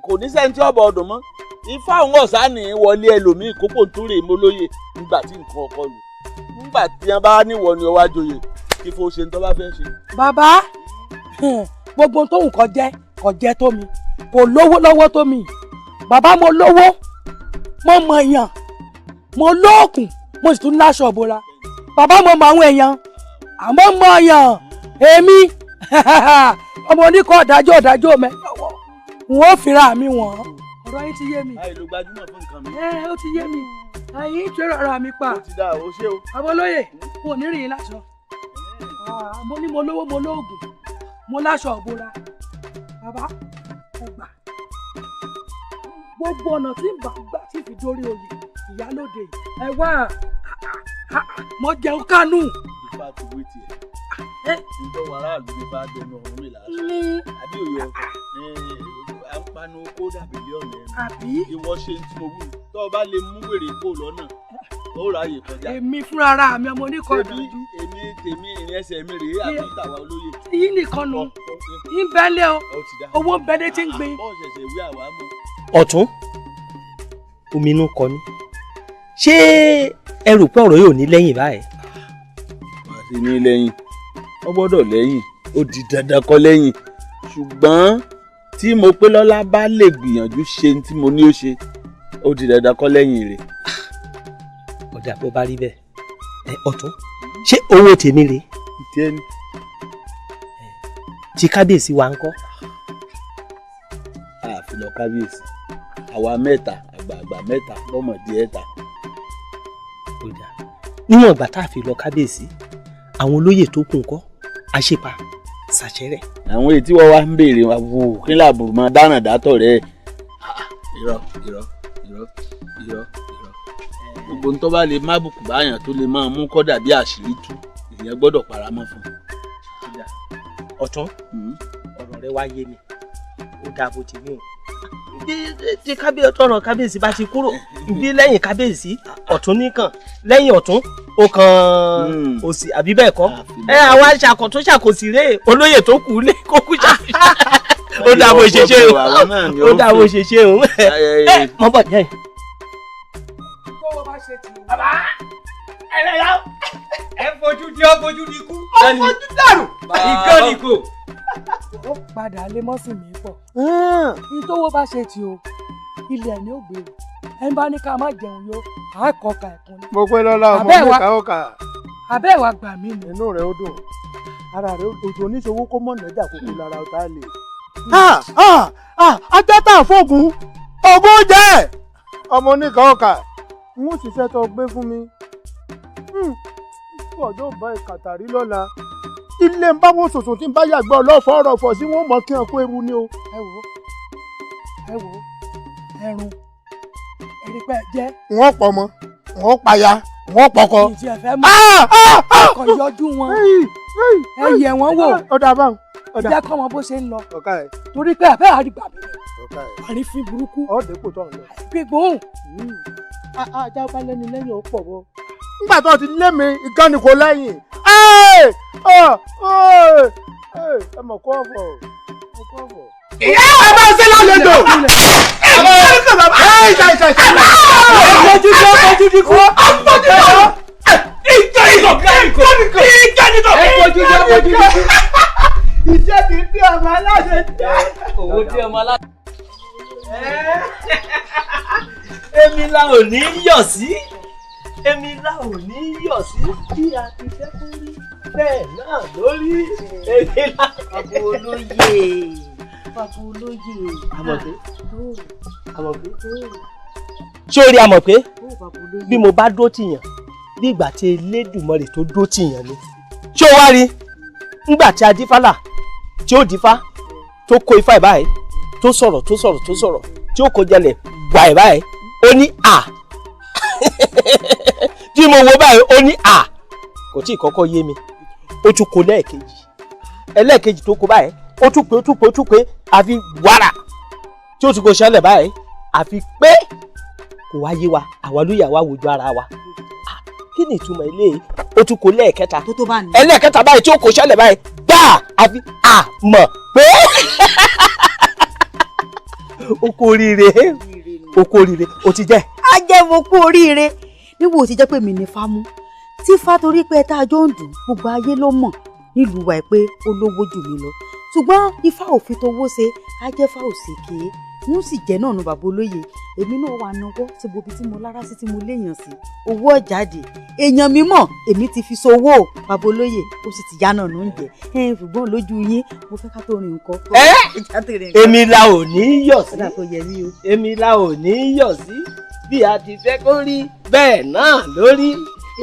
kò ní sẹ́ńtì ọ̀bọ̀ ọ̀dùn mọ́ ifá òun ọ̀sán ní wọlé ẹlòmíì kókò tó rè mólóyè nígbà tí nǹkan ọkọ lù nígbà tí wọ́n bá níwọ̀ ni ọwọ́ àjòyè kí fo ṣe ń tọ́ bá fẹ́ ṣe. bàbá gbogbo tóun kò jẹ́ tó mi kò lówó lọ́wọ́ tó mi bàbá mo lówó mo mọ èèyàn mo lóògùn mo sì tún láṣọ ìbora bàbá mo mọ àwọn èèyàn àmọ́ mọ èèyàn èmi ọmọ oníkọ́ ọ̀dájọ́ mẹ́lọ́wọ́ n ó fira mi wọ̀n ọ̀rọ̀ yín ti yé mi. àìlò gbajúmọ̀ fún nǹkan mi. ó ti yé mi àyín ń tẹ́rọ ara mi pa. ó ti dá o ṣé o. abọ́lóyè mo ní rìn láṣọ mo ní mo lówó mo lóògùn mo láṣọ ìbora bàbá ẹ gbà gbogbo ọ̀nà tí ń bá gbà tí fi dórí oyè Ìyálóde ẹ wá mo jẹun kánú. ìfà ti wé tiẹ̀ nítorí aráàlú ní bá dẹnu ọ̀run mi làásù àbí òye à ń panu kó dàbí líọ̀nù àbí ìwọ ṣe tí mo wù tó o bá lè mú wèrè kó lọ́nà ó ráàyè kọjá. èmi fúnra ara mi ọmọ oníkọ́ ìdájú. èmi tèmi ìrìn ẹsẹ̀ mi rèé àbí tàwa olóye. yín nìkan nu yín bẹ́lẹ̀ o owó bẹ́lẹ̀ tí ń gbé. bọ́ọ̀ ṣẹ̀ṣẹ̀ wí àwa mọ̀. ọ̀tún omi inú kọ mí ṣé ẹ rò pé ọ̀rọ̀ yóò ní lẹ́yìn báyìí. wàá sí ní lẹ́yìn ó gbọ́dọ̀ lẹ́yìn ó di dandan kọ́ lẹ́yìn ṣùgbọ́n tí mo pé lọ́lá bá lè gbìyànjú ṣe tí mo ní ó ṣe ó di dandan kọ́ lẹ́yìn rẹ̀. ọ̀dà bó bá rí bẹ́ẹ̀ ọ̀tún ṣé owó tèmi rèé. ìtí ẹni. tí kábíyèsí wa ń kọ́. àfi lọ kábíyèsí àwa mẹ́ta àgbààgbà mẹ́ta lọ́mọdé ẹ̀ta. níwọ̀n ìgbà tá a fi lọ kábíyèsí àwọn olóyè tó kù ńkọ́ àṣepa ṣàṣẹrẹ. àwọn èyí tí wọ́n wá ń béèrè wa wò kí làbùrù máa dáràn dátọ̀ rẹ̀. irọ́ gbogbo tó bá lè má bùkù báyàn tó lè máa mú kọ́ dàbí àṣírí tú èèyàn gbọ́dọ̀ paramọ́ fún un. ọ̀tún ọ̀rọ̀ rẹ wá yé mi ó dáa bó ti mú un. tí kábíyèsí ọ̀rọ̀ kábíyèsí bá ti kúrò bí lẹ́yìn kábíyèsí ọ̀tún nìkan lẹ́yìn ọ̀tún ó kan òsì àbí bẹ́ẹ̀ kọ́ àwa ṣàkóso ṣàkóso rè olóyè tó kù lé kókú ṣàkóso ó dáa bó ṣe ṣe o ó dáa bó ṣe ṣe o mọ́ bọ̀ jẹ́. bàbá ẹlẹ́yà ẹ fojú di ọ fojú di kú ọ fojú dàrú ìkan ni kò. ó padà lé mọ́sìn mi pọ̀ ní tówó bá ṣe tí o ilẹ̀ ni ó gbèrò ẹni bá ní ká má jẹun yó àá kọkà ẹ̀kún ni. mo pé lọ́la ọmọ níka ọkà. abẹ́ ìwà gbà mí ni. inú rẹ̀ ó dùn ara rẹ̀ òjò oníṣòwò kó mọ̀ nẹ́jà kúkú lára ọ̀tá lè. ajá tá a fóògùn ògùn jẹ́ ọmọ níka ọkà n ó ṣiṣẹ́ tó gbé fún mi. ọjọ́ bá ìkàtàrí lọ́la ilé ń bá wọn sòsò tí ń bá yàgbẹ́ ọlọ́fọ̀ ọ̀rọ̀ fọ̀ sí wọn mọ̀ kí n kó ewu ni o. ẹ wo ẹrun ẹ̀rí pẹ́ jẹ́. wọ́n pọ̀ mọ́ wọ́n paya wọ́n pọkọ. ọkọ̀ yọjú wọn ẹyẹ wọn wò ọ̀dà báwọn. jẹ́ kọ́ wọn bó ṣe ń lọ torí pé àbẹ́ àrígbà mi ni àrífín burúkú ọ̀dẹ́kù tó ń lọ. gbígbóhùn. ajá bá lẹ́ni lẹ́yìn ó pọ̀ bọ́. nígbà tó ti lé mi ìkànnì kò lẹ́yìn. ẹ mọ̀ kó ọ̀fọ̀. ìyá ẹ máa ṣe lálejò. Iṣẹ́ ti dé ọmọ aláṣẹ jẹ́. Owó dé ọmọ aláṣẹ. Èmi la ò ní yọ̀ sí. Èmi la ò ní yọ̀ sí. Bí a ti fẹ́ kó rí bẹ́ẹ̀ náà lórí. Èmi la. Bàbá olóyè. Bàbá olóyè. Àmọ̀pé. Àmọ̀pé. Ṣé o rí Àmọ̀pé? Bí mo bá dó tìyàn bí ìgbà tí Elédùmarè tó dó tìyàn ni. Ṣé o wá rí nígbà tí adífálà tí ó dífá tó kó ifá ẹ̀ báyìí tó sọ̀rọ̀ tí ó kó jẹlẹ̀ gbà ẹ̀ báyìí ó ní à tí mo wo báyìí ó ní à kò tí ì kọ́kọ́ yé mi ó tún kó ẹlẹ́ẹ̀kejì tó kó báyìí ó tún pé àfi wàrà tí ó ti kó ṣẹlẹ̀ báyìí àfi pé kò wá yé wa àwa ló yà wá wojú ara wa kí ni ìtumọ̀ ilé ó tún kó lẹ́ẹ̀kẹta ẹlẹ́ẹ̀kẹta báyìí tí ó kó ṣẹlẹ̀ báyìí gbà àfi àmọ̀ pé o kú oríire o ti jẹ́. a jẹ́ mo kú oríire níbo ti jẹ́ pé mi ní fámú tí fá torí pé tá a jọ ń dùn gbogbo ayé ló mọ̀ nílùú wa pé ó lówó jù mí lọ ṣùgbọ́n ifá ò fi towó ṣe ajẹ́fá ò sì ké wọ́n sì jẹ́ náà nu bàbá olóye èmi náà wà náwó tí bobi tí mo lára sí tí mo léèyàn sí owó ọ̀jáde èèyàn mi mọ̀ èmi ti fi sowó bàbá olóye ó sì ti yá náà ló ń jẹ ṣùgbọ́n lójú yín mo fẹ́ ká tó rìn nǹkan. èmi la ò ní yọ̀ sí èmi la ò ní yọ̀ sí bí a ti fẹ́ kó rí bẹ́ẹ̀ náà lórí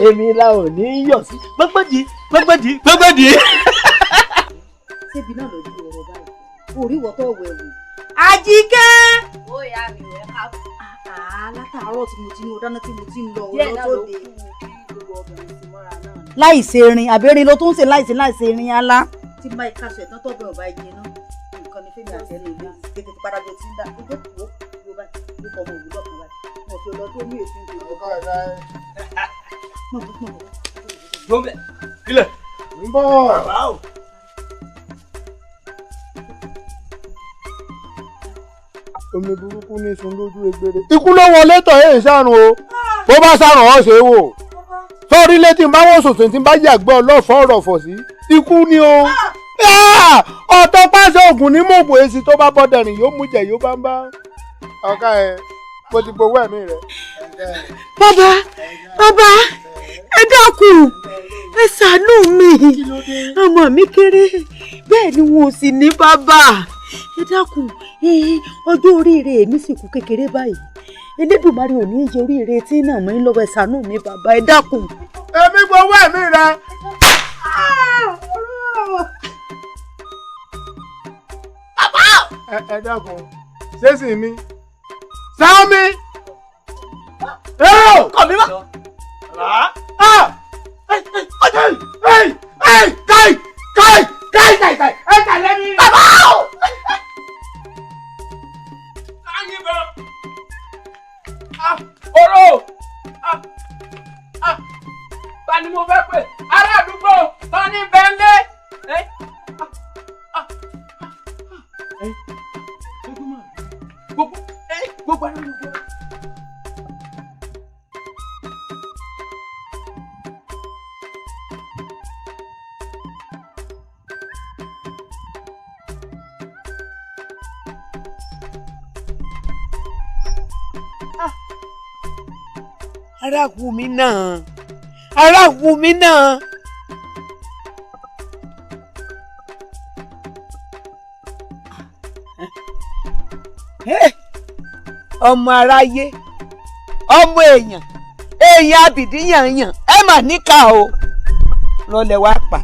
èmi la ò ní yọ̀ sí gbọ́gbọ́dì. ṣébi náà lọ di ọ̀rọ̀ báyìí orí wọ́tọ̀ wẹ̀wù. Àjíkẹ́. Ó yá mi ò ẹ́ ká. Látàárọ̀ tí mo ti ń dáná tí mo ti ń lọ díẹ̀ náà ló lọ́sọ̀dẹ̀. kú. Láìsí erin àbẹ́rin ló tún ń ṣe láìsí erin alá. Tí máa ìkàṣọ ìtàn tó bẹ̀rù bá jiná nǹkan ní fẹ́mi àti ẹ̀rọ ìlú tètè padà bẹ̀ tí ń dá ojú kò ó báyìí ló kọ́ ọmọ òwúrọ̀ kan báyìí wọ́n fi ọlọ́dún omi èsì ń tètè. Gómẹ̀ kílẹ̀. ń bọ̀. Omi burúkú ní sun lójú egbèrè. Ikú ló wọlé tọ̀ ẹ̀ sárùn o. Bó bá sárùn ọ̀ ṣe wò. Sọ́ọ́rí létí ń bá wọ́n sòsò tí ń bá yàgbọ́ ọlọ́fọ́ ọ̀rọ̀ fọ̀ sí. Ikú ni o. Ọ̀tọ̀ pàṣẹ ògùn ní mòbò èsì tó bá bọ́dẹ̀rìn yóò mú jẹ yóò bá ń bá. Ọ̀ká ẹ̀ mo ti gbowó ẹ̀mí rẹ̀. Bàbá ẹ dákun ẹ ṣàánú mi ọmọ mi kéré bẹ́ẹ̀ ni wọn ò sì ní bàbá ẹ dákun ọjọ́ oríire mi sì kú kékeré báyìí Elédùmarè ò ní í ṣe oríire tí náà mọ́ ń lọ́wọ́ ẹ ṣàánú mi bàbá ẹ dákun. Èmi gbowó ẹ̀mí rẹ̀. Ẹ dákun ṣé sì mi Sámi. Kọ̀ mí wá. Ẹ tẹ̀lé mi. Bàbá o. Oró. Ta ni mo fẹ́ pè? Ará àdúgbò ta ni bẹ́ńlé? Gbogbo ara mi gbọ́. Ara wù mí náà. Ọmọ aráyé ọmọ èèyàn abìdíyànyàn ẹ mà níkà o rọlẹ̀ wá pa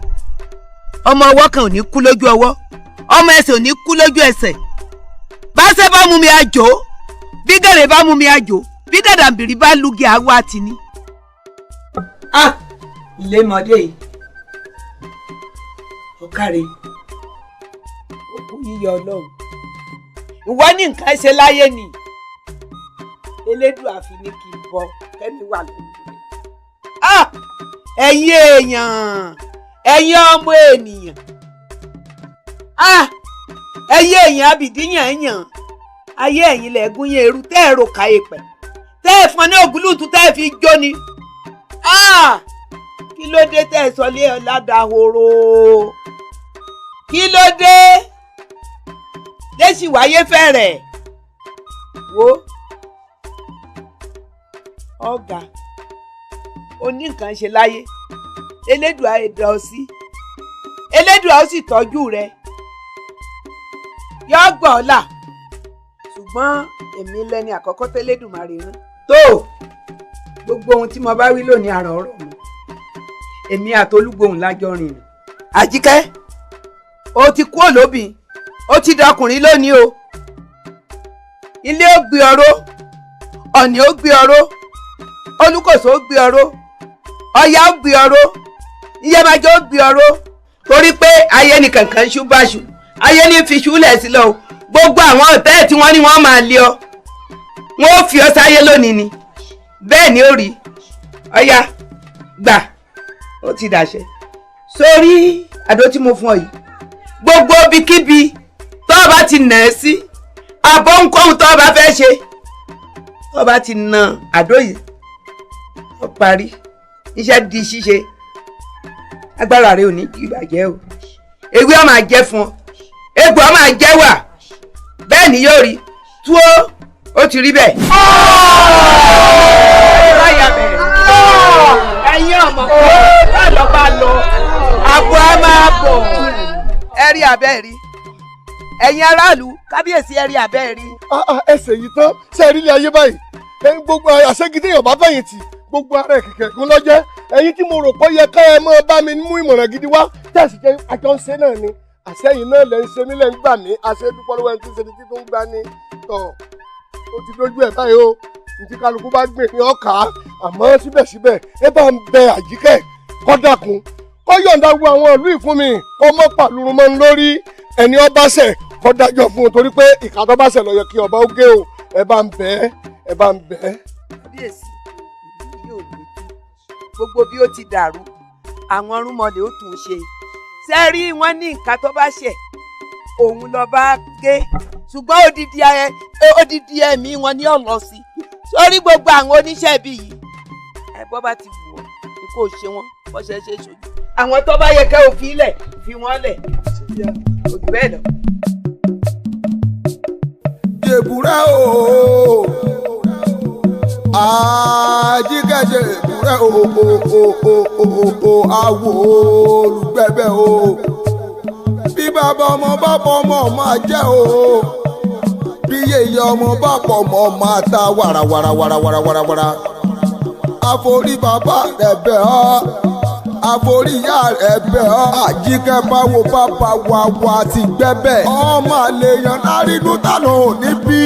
ọmọ ọwọ́ kan ò ní kú lójú ọwọ́ ọmọ ẹsẹ̀ ò ní kú lójú ẹsẹ̀ báṣẹ́ bá mú mi àjò bí gẹ̀rẹ̀ bá mú mi àjò bí dàdàbìrì bá lùgì àwọ̀ àtìní ìlémọdé yìí ó kárí òkú yíyọ Ọlọ́run ìwọ ní nǹkan ṣe láyé ni elédùn àfi ní kí n bọ kẹ́mi wà lórí ẹ̀yin èèyàn ẹ̀yin ọmọ ènìyàn ẹ̀yin èèyàn abìdíyàn yàn ayé ẹ̀yin lẹ́gùn yẹn eru tẹ́ ẹ̀rọ káyé pẹ̀ tẹ́ ẹ̀ fọn ní ògúlùtù tẹ́ ẹ̀ fi jóni kí ló dé tẹ́ ẹ̀ sọlé ọ̀làdàhoro kí ló dé lẹ́sì wáyé fẹ́rẹ̀ wo ọ̀gá oní nǹkan ṣe láyé elédùà ẹ̀dá ọ sí elédùà ó sì tọ́jú rẹ yọ gbọ́ ọ là ṣùgbọ́n èmi lẹ́ni àkọ́kọ́ tẹ́lẹ́dùmarè rán tó gbogbo ohun tí mo bá wí lónìí àrà ọ̀rọ̀ mi èmi àtolúgbòhùn lájọ rìn Àjíkẹ́ o ti kú olóbìn ó ti dọkùnrin lónìí o ilé ó gbé ọ̀rọ̀ ọ̀nì ó gbé ọ̀rọ̀ olùkóso ó gbé ọ̀rọ̀ ọ̀yá ó gbé ọ̀rọ̀ iyẹ́májọ ó gbé ọ̀rọ̀ torí pé ayé ni kankan ṣúbàṣù ayé ní fi ṣúlẹ̀ sílẹ̀ o gbogbo àwọn ọ̀tẹ́ tí wọ́n ní wọ́n máa lé ọ wọ́n ó fi ọ sáyé lónìí ni bẹ́ẹ̀ ni ó rí ọ̀yá gbà ó ti dàṣẹ sórí àdó tí mo fún ọ yìí gbogbo ibikíbi tó o bá ti nà ẹ́ sí àbọ̀ ohunkóhun tó o bá fẹ́ ṣe tó o bá ti nà àdó yìí ó parí iṣẹ́ di ṣíṣe agbára rẹ ò ní ìbàjẹ́ o ewé ọ máa jẹ́ fún ọ egbò ọ máa jẹ́ wà bẹ́ẹ̀ ni yóò rí túó ó ti rí bẹ́ẹ̀. ẹ̀yin ọmọ bá lọ àbọ̀ á máa bọ̀ ẹ rí abẹ́ rí ẹ̀yin aráàlú kábíyèsí ẹ rí abẹ́ rí. ẹsẹ̀ yìí tán ṣe rí ilé ayé báyìí gbogbo àṣegídé èèyàn bá fẹ̀yìntì gbogbo ara ẹ̀ kẹ̀kẹ́ gún lọ́jẹ́ ẹ̀yin tí mo rò pé yẹ ká ẹ mọ́ bá mi mú ìmọ̀ràn gidi wá tẹ̀sí jẹ́ àjọ ń ṣe náà ni àṣẹyìn náà lẹ́ ń ṣe mí lẹ́ ń gbà mí àṣẹ dúpọ́ lọ́wọ́ ẹni tí ń ṣe ní títún ń gbà ní tọ̀ ó ti dójú ẹ̀ báyìí o ntí kálukú bá gbé ní ọkà àmọ́ síbẹ̀síbẹ̀ ẹ bá ń bẹ Àjíkẹ́ kó dákun kó yọ̀ǹda wo àwọn ìlú ìfún mi kó mọ́ pàlùrù mọ́ ń lórí ẹni ọba ṣẹ̀ kó dájọ́ fún un torí pé ìkà tó bá ṣẹ̀ ló yẹ kí ọba ó gé o ẹ bá ń bẹ ẹ bá ń bẹ. kábíyèsí ìlú yóò lójú gbogbo bí ó ti dàrú àwọn ọrùnmọlẹ̀ ó tún un ṣe sẹ́rí wọn ní nǹkan tó bá ṣẹ̀ òun lọ bá gé ṣùgbọ́n odidi ẹ̀mí wọn ní ọ̀lọ́ sí sórí gbogbo àwọn oníṣẹ́ ibi yìí ẹ̀bọ́ bá ti wù ọ́ ni kò ṣe wọ́n bọ́ ṣe ṣe ṣojú. àwọn tó bá yẹ kẹ́ ò fi lẹ̀ fi wọ́n lẹ̀ ojú bẹ́ẹ̀ lọ. jèbúrẹ́ o Àjíkẹ́ jèbúrẹ́ o àwọ̀ olùgbẹ́bẹ́ o bí bàbá ọmọ bá pọ̀ ọmọ máa jẹ́ o bí yèyé ọmọ bá pọ̀ ọmọ máa ta wàràwàràwàràwàrà àforí bàbá rẹ̀ bẹ̀ ọ́ àforí ìyá rẹ̀ bẹ̀ ọ́ Àjíkẹ́ báwo bàbá wa ti gbẹ́bẹ̀ ọmọ àlèyàn lárínú tánà ò níbí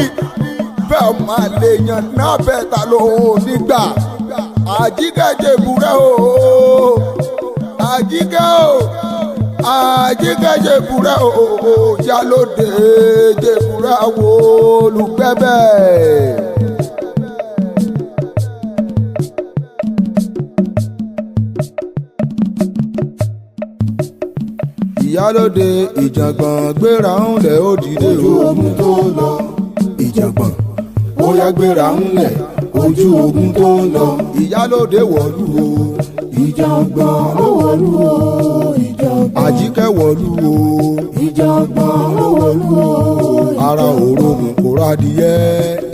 bẹ́ẹ̀ ọmọ àlèyàn náà bẹ́ẹ̀ ta ló ò nígbà Àjíkẹ́ jèbúrẹ́ o Àjíkẹ́ o Àjíkẹ́ jèbúrẹ́ o Iyalode jèbúrẹ́ wo olùgbẹ́bẹ̀. Iyalode ìjàngbọ̀n gbéra ńlẹ̀ ó dìde ogun tó lọ ìjàngbọ̀n ó yá gbéra ńlẹ̀ ojú ogun tó lọ Iyalode wọ̀lú o ìjàngbọ̀n ló wọ̀lú o ìjàngbọ̀n Àjíkẹ́ wọ̀lú o ìjàngbọ̀n ló wọ̀lú o ara òrògùn kò rádìyẹ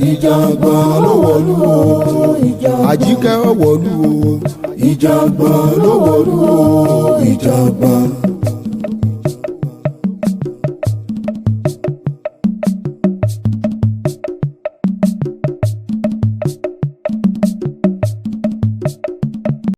ìjàngbọ̀n ló wọ̀lú o Àjíkẹ́ wọ̀lú o ìjàngbọ̀n ló wọ̀lú o ìjàngbọ̀n.